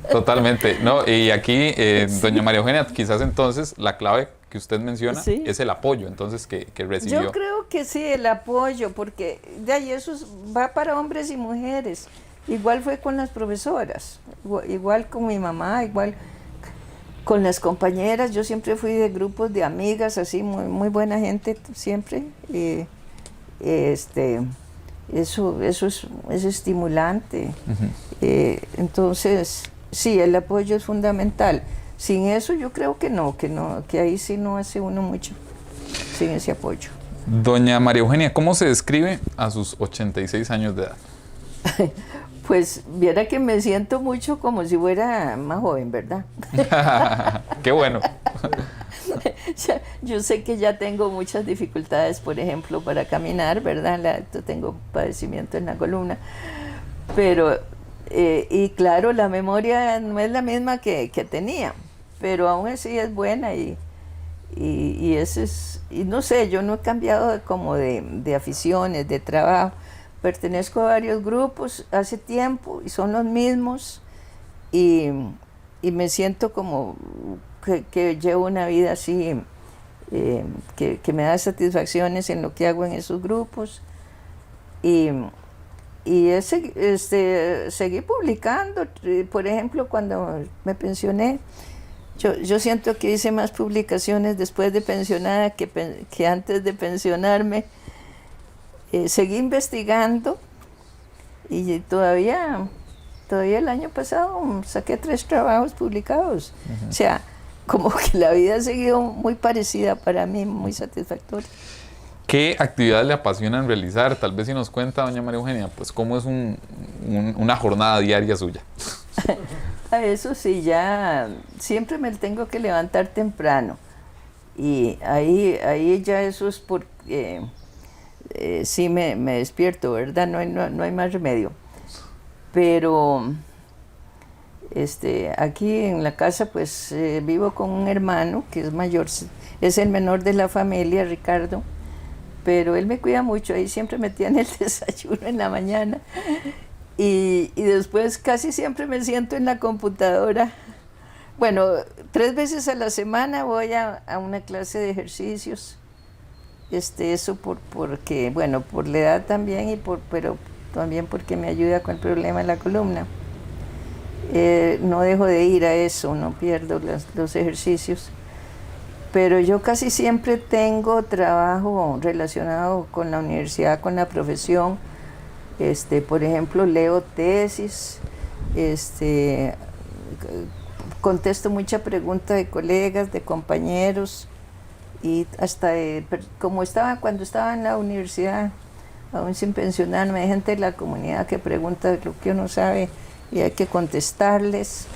Totalmente, ¿no? Y aquí, doña María Eugenia, quizás entonces la clave que usted menciona es el apoyo, entonces, que recibió. Yo creo que sí, el apoyo, porque de ahí eso va para hombres y mujeres. Igual fue con las profesoras, igual con mi mamá, igual con las compañeras. Yo siempre fui de grupos de amigas, así, muy, muy buena gente siempre. Eso es estimulante. Entonces, sí, el apoyo es fundamental. Sin eso yo creo que ahí sí no hace uno mucho, sin ese apoyo. Doña María Eugenia, ¿cómo se describe a sus 86 años de edad? Pues viera que me siento mucho como si fuera más joven, ¿verdad? Qué bueno. Yo sé que ya tengo muchas dificultades, por ejemplo, para caminar, ¿verdad? Tengo padecimiento en la columna, pero, y claro, la memoria no es la misma que tenía, pero aún así es buena, y eso es, y no sé, yo no he cambiado como de aficiones, de trabajo. Pertenezco a varios grupos hace tiempo y son los mismos, y me siento como que llevo una vida así, que me da satisfacciones en lo que hago en esos grupos, y seguí publicando. Por ejemplo, cuando me pensioné, yo siento que hice más publicaciones después de pensionada que antes de pensionarme. Seguí investigando, y todavía el año pasado saqué 3 trabajos publicados. O sea, como que la vida ha seguido muy parecida para mí, muy satisfactoria. ¿Qué actividades le apasionan realizar? Tal vez si nos cuenta, doña María Eugenia, pues cómo es una jornada diaria suya. Eso sí, ya siempre me tengo que levantar temprano, y ahí ya eso es porque sí me despierto, ¿verdad? No hay más remedio. Pero aquí en la casa, pues vivo con un hermano que es mayor, es el menor de la familia, Ricardo, pero él me cuida mucho. Ahí siempre me tiene el desayuno en la mañana, y después casi siempre me siento en la computadora. Bueno, 3 veces a la semana voy a una clase de ejercicios. Eso porque, bueno, por la edad también, pero también porque me ayuda con el problema de la columna. No dejo de ir a eso, no pierdo los ejercicios. Pero yo casi siempre tengo trabajo relacionado con la universidad, con la profesión. Por ejemplo, leo tesis, contesto mucha pregunta de colegas, de compañeros, y hasta cuando estaba en la universidad, aún sin pensionarme, hay gente de la comunidad que pregunta lo que uno sabe y hay que contestarles.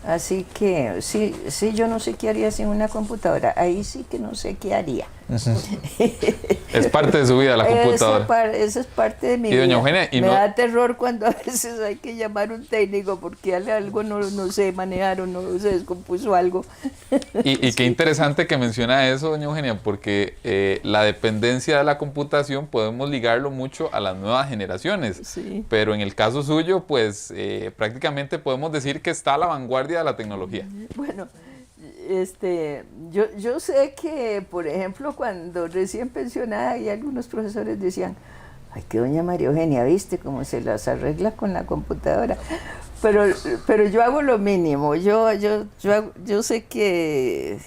Así que sí, yo no sé qué haría sin una computadora. Ahí sí que no sé qué haría. Es parte de su vida la computadora. Esa es parte de mi y doña vida. Eugenia, Me da terror cuando a veces hay que llamar a un técnico porque algo no sé manejar o no se descompuso algo. Y qué interesante que menciona eso, doña Eugenia, porque la dependencia de la computación podemos ligarlo mucho a las nuevas generaciones. Sí. Pero en el caso suyo, pues prácticamente podemos decir que está a la vanguardia de la tecnología. Bueno, yo sé que, por ejemplo, cuando recién pensionada y algunos profesores decían, ay, que doña María Eugenia, ¿viste cómo se las arregla con la computadora? Pero yo hago lo mínimo. Yo sé que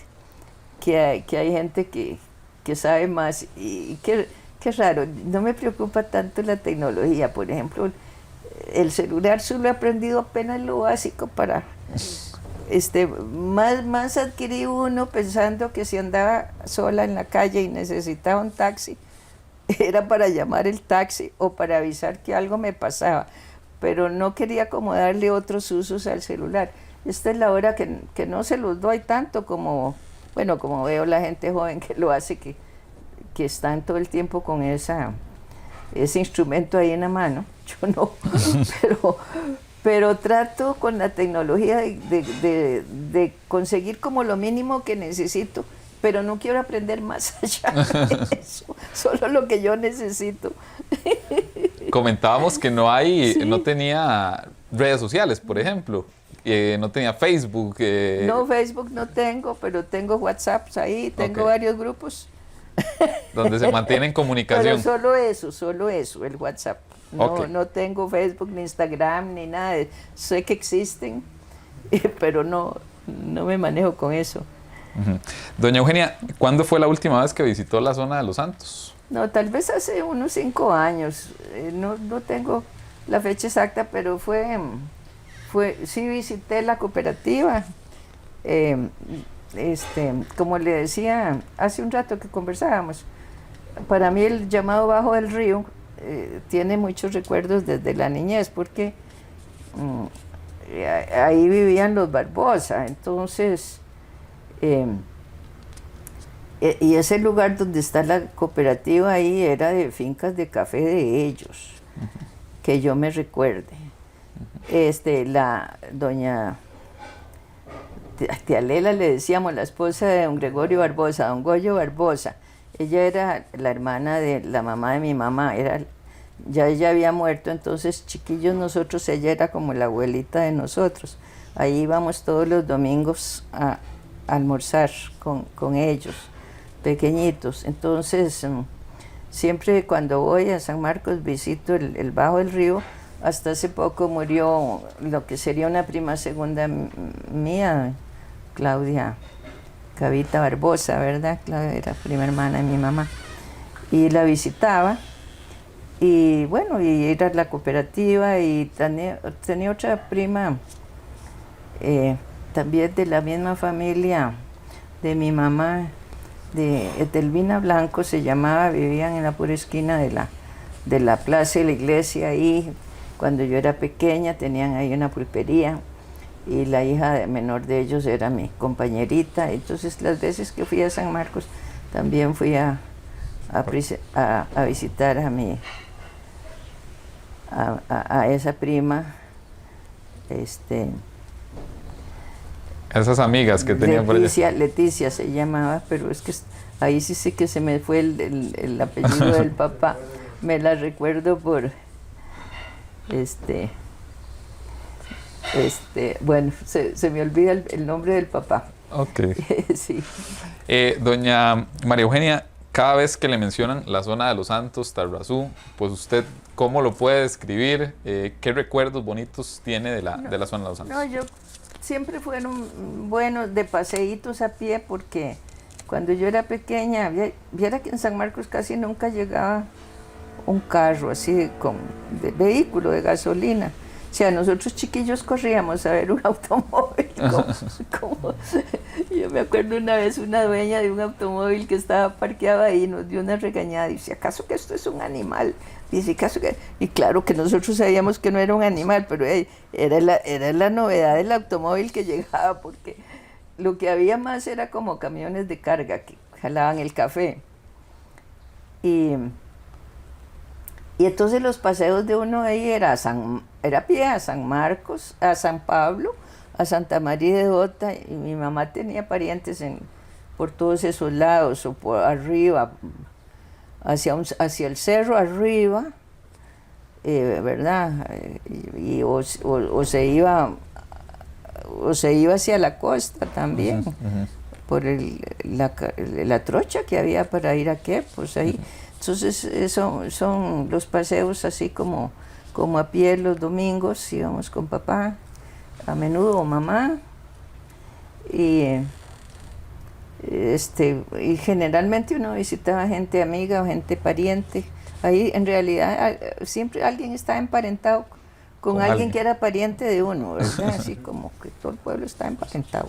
hay gente que sabe más y qué raro, no me preocupa tanto la tecnología. Por ejemplo, el celular solo he aprendido apenas lo básico para... más adquirí uno pensando que si andaba sola en la calle y necesitaba un taxi, era para llamar el taxi o para avisar que algo me pasaba, pero no quería como darle otros usos al celular. Esta es la hora que no se los doy tanto como veo la gente joven que lo hace, que están todo el tiempo con ese instrumento ahí en la mano. Yo no, pero trato con la tecnología de conseguir como lo mínimo que necesito, pero no quiero aprender más allá de eso, solo lo que yo necesito. Comentábamos que no tenía redes sociales, por ejemplo, no tenía Facebook. No, Facebook no tengo, pero tengo WhatsApp ahí, tengo varios grupos. Donde se mantiene en comunicación. Pero solo eso, el WhatsApp. No tengo Facebook, ni Instagram, ni nada. Sé que existen, pero no me manejo con eso. Uh-huh. Doña Eugenia, ¿cuándo fue la última vez que visitó la zona de Los Santos? No, tal vez hace unos 5 años. No tengo la fecha exacta, pero sí visité la cooperativa. Como le decía hace un rato que conversábamos, para mí el llamado Bajo del Río tiene muchos recuerdos desde la niñez, porque ahí vivían los Barbosa. Entonces, y ese lugar donde está la cooperativa ahí era de fincas de café de ellos, que yo me recuerde. La doña tía Lela, le decíamos, la esposa de don Gregorio Barbosa, don Goyo Barbosa. Ella era la hermana de la mamá de mi mamá, ya ella había muerto, entonces chiquillos nosotros, ella era como la abuelita de nosotros. Ahí íbamos todos los domingos a almorzar con ellos, pequeñitos. Entonces, siempre cuando voy a San Marcos visito el Bajo del Río. Hasta hace poco murió lo que sería una prima segunda mía, Claudia Cavita Barbosa, ¿verdad? Claudia era prima hermana de mi mamá. Y la visitaba, y bueno, y era a la cooperativa, y tenía otra prima, también de la misma familia de mi mamá, de Etelvina Blanco se llamaba, vivían en la pura esquina de la plaza y la iglesia ahí. Cuando yo era pequeña tenían ahí una pulpería y la hija menor de ellos era mi compañerita. Entonces las veces que fui a San Marcos también fui a visitar a esa prima. Esas amigas que tenían por allá. Leticia se llamaba, pero es que ahí sí sé que se me fue el apellido del papá. Me la recuerdo por... bueno, se me olvida el nombre del papá. Ok. Sí. Doña María Eugenia, cada vez que le mencionan la zona de Los Santos, Tarrazú, pues usted, ¿cómo lo puede describir? ¿Qué recuerdos bonitos tiene de la zona de Los Santos? No, yo siempre fueron buenos de paseitos a pie, porque cuando yo era pequeña, viera que en San Marcos casi nunca llegaba un carro así de vehículo de gasolina. O sea, nosotros chiquillos corríamos a ver un automóvil. Yo me acuerdo una vez una dueña de un automóvil que estaba parqueado ahí nos dio una regañada. Dice, ¿acaso que esto es un animal? Dice, ¿acaso que...? Y claro que nosotros sabíamos que no era un animal, pero era la novedad del automóvil que llegaba, porque lo que había más era como camiones de carga que jalaban el café. Y entonces los paseos de uno ahí era a pie a San Marcos, a San Pablo, a Santa María de Jota, y mi mamá tenía parientes por todos esos lados, o por arriba, hacia el cerro arriba, ¿verdad? O se iba hacia la costa también, por la trocha que había para ir a Quepos ahí. Entonces, eso son los paseos así como a pie los domingos, íbamos con papá, a menudo mamá, y generalmente uno visitaba gente amiga o gente pariente. Ahí en realidad siempre alguien estaba emparentado con alguien que era pariente de uno, ¿verdad? Así como que todo el pueblo está emparentado.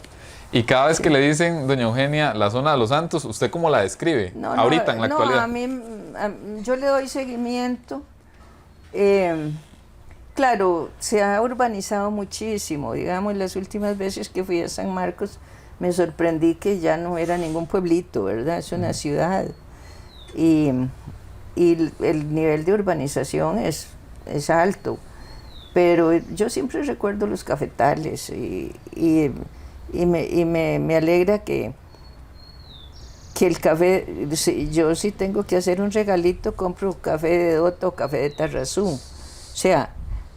Y cada vez que le dicen, doña Eugenia, la zona de los Santos, ¿usted cómo la describe ahorita, en la actualidad? Yo le doy seguimiento. Claro, se ha urbanizado muchísimo. Digamos, las últimas veces que fui a San Marcos me sorprendí que ya no era ningún pueblito, ¿verdad? Es una ciudad. Y el nivel de urbanización es alto. Pero yo siempre recuerdo los cafetales y me alegra que el café, yo sí tengo que hacer un regalito, compro café de Dota o café de Tarrazú. O sea,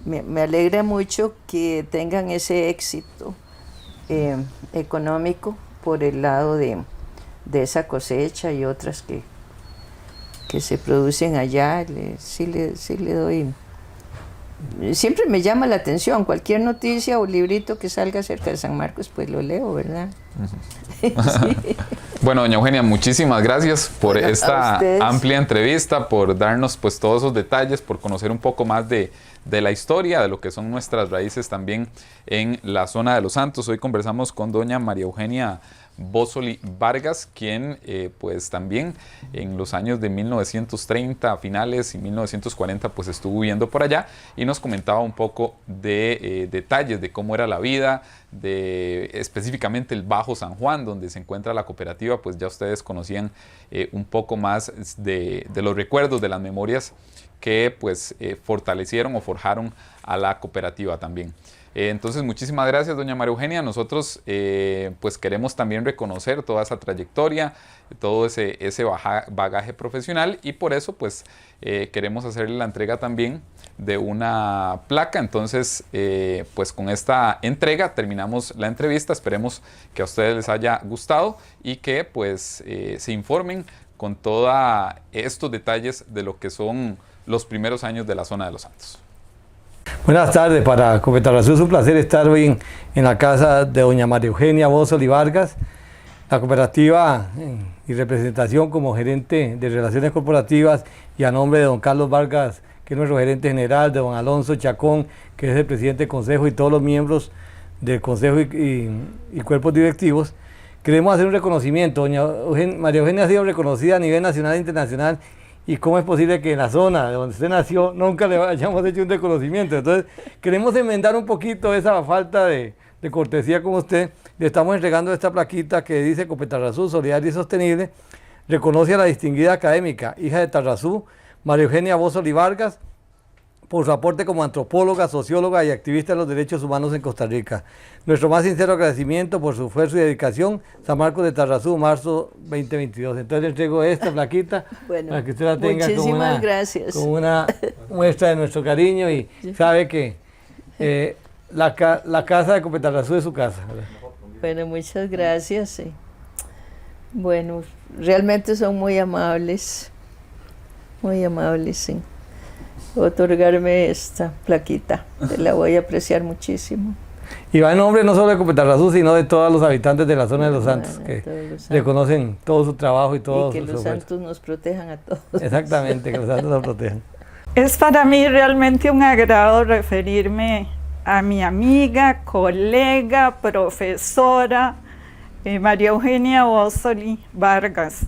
me alegra mucho que tengan ese éxito económico por el lado de esa cosecha y otras que se producen allá. Sí le doy. Siempre me llama la atención, cualquier noticia o librito que salga acerca de San Marcos, pues lo leo, ¿verdad? Sí. Bueno, doña Eugenia, muchísimas gracias por esta amplia entrevista, por darnos pues todos esos detalles, por conocer un poco más de la historia, de lo que son nuestras raíces también en la zona de los Santos. Hoy conversamos con doña María Eugenia Bósoli Vargas, quien pues también en los años de 1930 finales y 1940 pues estuvo viviendo por allá y nos comentaba un poco de detalles de cómo era la vida, de específicamente el Bajo San Juan, donde se encuentra la cooperativa. Pues ya ustedes conocían un poco más de los recuerdos, de las memorias que pues fortalecieron o forjaron a la cooperativa también. Entonces, muchísimas gracias, doña María Eugenia. Nosotros pues queremos también reconocer toda esa trayectoria, todo ese bagaje profesional, y por eso pues queremos hacerle la entrega también de una placa. Entonces, pues con esta entrega terminamos la entrevista. Esperemos que a ustedes les haya gustado y que pues se informen con todos estos detalles de lo que son los primeros años de la zona de los Santos. Buenas tardes, para Copetarrazú es un placer estar hoy en la casa de doña María Eugenia Bósoli Vargas. La cooperativa y representación como gerente de Relaciones Corporativas, y a nombre de don Carlos Vargas, que es nuestro gerente general, de don Alonso Chacón, que es el presidente del consejo, y todos los miembros del consejo y cuerpos directivos, queremos hacer un reconocimiento. Doña María Eugenia ha sido reconocida a nivel nacional e internacional, y cómo es posible que en la zona de donde usted nació nunca le hayamos hecho un reconocimiento. Entonces queremos enmendar un poquito esa falta de cortesía con usted. Le estamos entregando esta plaquita que dice Copetarrazú Solidaria y Sostenible. Reconoce a la distinguida académica, hija de Tarrazú, María Eugenia Bósoli Vargas, por su aporte como antropóloga, socióloga y activista de los derechos humanos en Costa Rica. Nuestro más sincero agradecimiento por su esfuerzo y dedicación. San Marcos de Tarrazú, marzo 2022. Entonces le entrego esta plaquita, bueno, para que usted la tenga como una muestra de nuestro cariño, y sabe que la casa de Copetarrazú es su casa, ¿verdad? Bueno, muchas gracias. Sí. Bueno, realmente son muy amables, sí. Otorgarme esta plaquita, la voy a apreciar muchísimo. Y va en nombre no solo de Copetarrazú, sino de todos los habitantes de la zona de los Santos, que reconocen todo su trabajo y todo. Y que los santos nos protejan a todos. Exactamente, que los santos nos protejan. Es para mí realmente un agrado referirme a mi amiga, colega, profesora, María Eugenia Bossoli Vargas.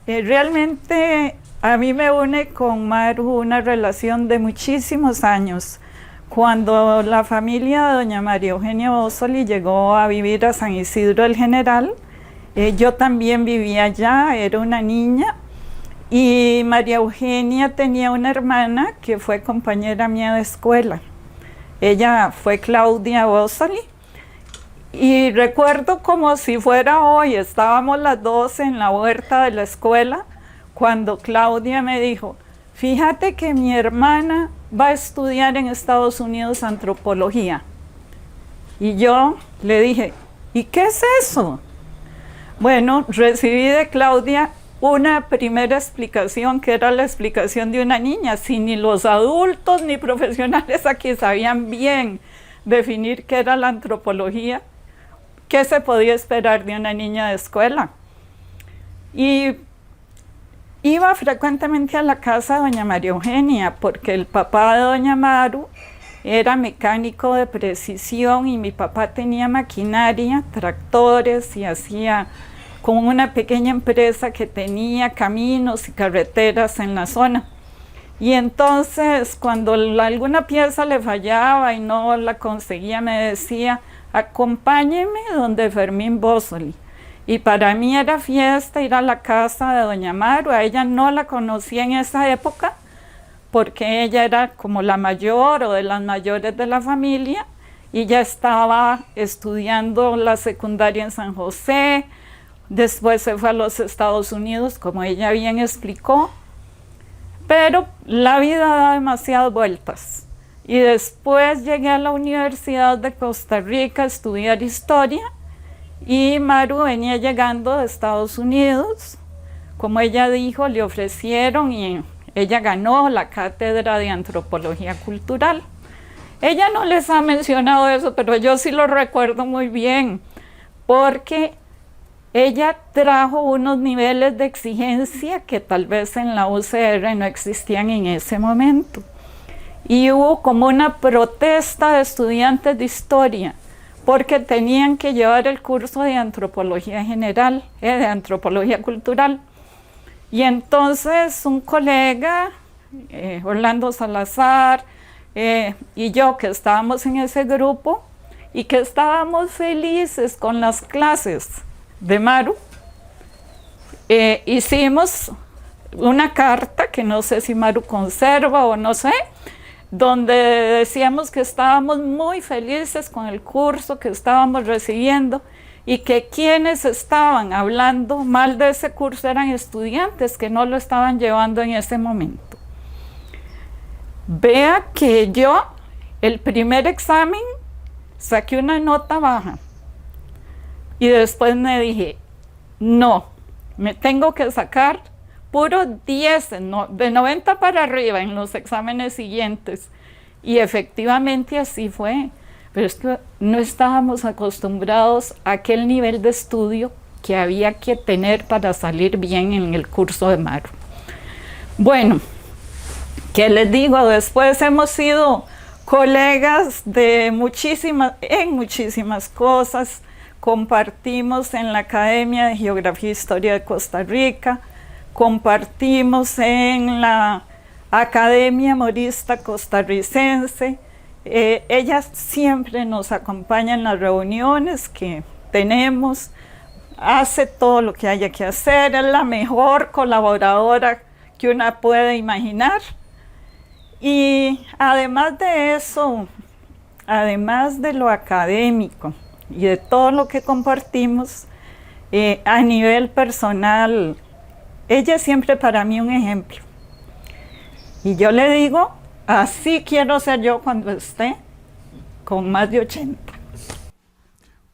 Realmente a mí me une con Maru una relación de muchísimos años. Cuando la familia de doña María Eugenia Bossoli llegó a vivir a San Isidro el General, yo también vivía allá, era una niña, y María Eugenia tenía una hermana que fue compañera mía de escuela. Ella fue Claudia Bossoli, y recuerdo como si fuera hoy, estábamos las dos en la huerta de la escuela, cuando Claudia me dijo, fíjate que mi hermana va a estudiar en Estados Unidos antropología. Y yo le dije, ¿y qué es eso? Bueno, recibí de Claudia una primera explicación, que era la explicación de una niña. Si ni los adultos ni profesionales aquí sabían bien definir qué era la antropología, ¿qué se podía esperar de una niña de escuela? Y iba frecuentemente a la casa de doña María Eugenia, porque el papá de doña Maru era mecánico de precisión y mi papá tenía maquinaria, tractores, y hacía como una pequeña empresa que tenía caminos y carreteras en la zona. Y entonces cuando alguna pieza le fallaba y no la conseguía, me decía, acompáñeme donde Fermín Bossoli. Y para mí era fiesta ir a la casa de doña Maru. A ella no la conocía en esa época, porque ella era como la mayor o de las mayores de la familia, y ya estaba estudiando la secundaria en San José. Después se fue a los Estados Unidos, como ella bien explicó, pero la vida da demasiadas vueltas. Y después llegué a la Universidad de Costa Rica a estudiar historia, y Maru venía llegando de Estados Unidos. Como ella dijo, le ofrecieron y ella ganó la cátedra de Antropología Cultural. Ella no les ha mencionado eso, pero yo sí lo recuerdo muy bien, porque ella trajo unos niveles de exigencia que tal vez en la UCR no existían en ese momento. Y hubo como una protesta de estudiantes de historia, porque tenían que llevar el curso de Antropología General, de Antropología Cultural. Y entonces un colega, Orlando Salazar, y yo, que estábamos en ese grupo, y que estábamos felices con las clases de Maru, hicimos una carta que no sé si Maru conserva o no sé, donde decíamos que estábamos muy felices con el curso que estábamos recibiendo, y que quienes estaban hablando mal de ese curso eran estudiantes que no lo estaban llevando en ese momento. Vea que yo, el primer examen, saqué una nota baja, y después me dije, no, me tengo que sacar puro 10, de 90 para arriba en los exámenes siguientes. Y efectivamente así fue, pero es que no estábamos acostumbrados a aquel nivel de estudio que había que tener para salir bien en el curso de Maru. Bueno, ¿qué les digo? Después hemos sido colegas de muchísimas cosas. Compartimos en la Academia de Geografía e Historia de Costa Rica, compartimos en la Academia Morista Costarricense. Ella siempre nos acompaña en las reuniones que tenemos, hace todo lo que haya que hacer, es la mejor colaboradora que una puede imaginar. Y además de eso, además de lo académico y de todo lo que compartimos, a nivel personal, ella es siempre para mí un ejemplo. Y yo le digo, así quiero ser yo cuando esté con más de 80.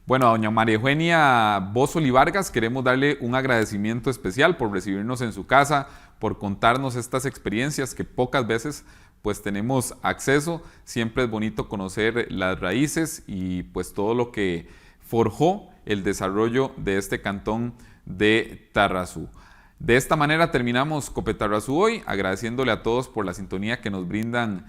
Bueno, a doña María Eugenia Bossoli Vargas queremos darle un agradecimiento especial por recibirnos en su casa, por contarnos estas experiencias que pocas veces pues tenemos acceso. Siempre es bonito conocer las raíces y pues todo lo que forjó el desarrollo de este cantón de Tarrazú. De esta manera terminamos Copetarrazú hoy, agradeciéndole a todos por la sintonía que nos brindan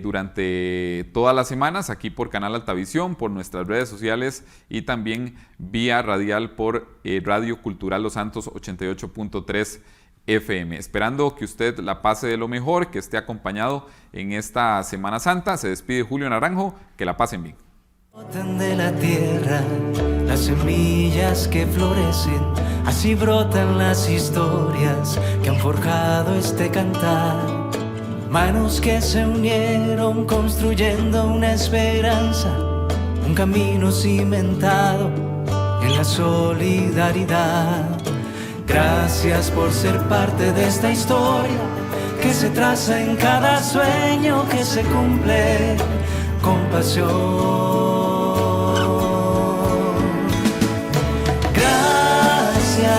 durante todas las semanas aquí por Canal Altavisión, por nuestras redes sociales y también vía radial por Radio Cultural Los Santos 88.3 FM. Esperando que usted la pase de lo mejor, que esté acompañado en esta Semana Santa. Se despide Julio Naranjo, que la pasen bien. Brotan de la tierra las semillas que florecen, así brotan las historias que han forjado este cantar. Manos que se unieron construyendo una esperanza, un camino cimentado en la solidaridad. Gracias por ser parte de esta historia que se traza en cada sueño que se cumple con pasión. Gracias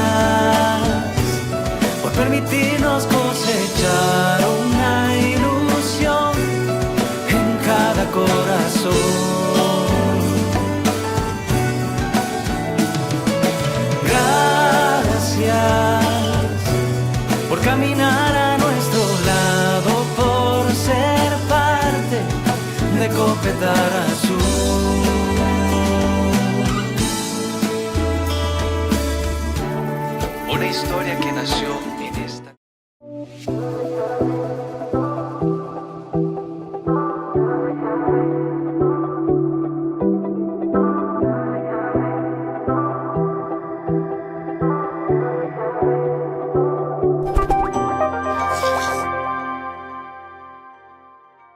por permitirnos cosechar una ilusión en cada corazón. Por caminar a nuestro lado, por ser parte de Copetarrazú. Una historia que nació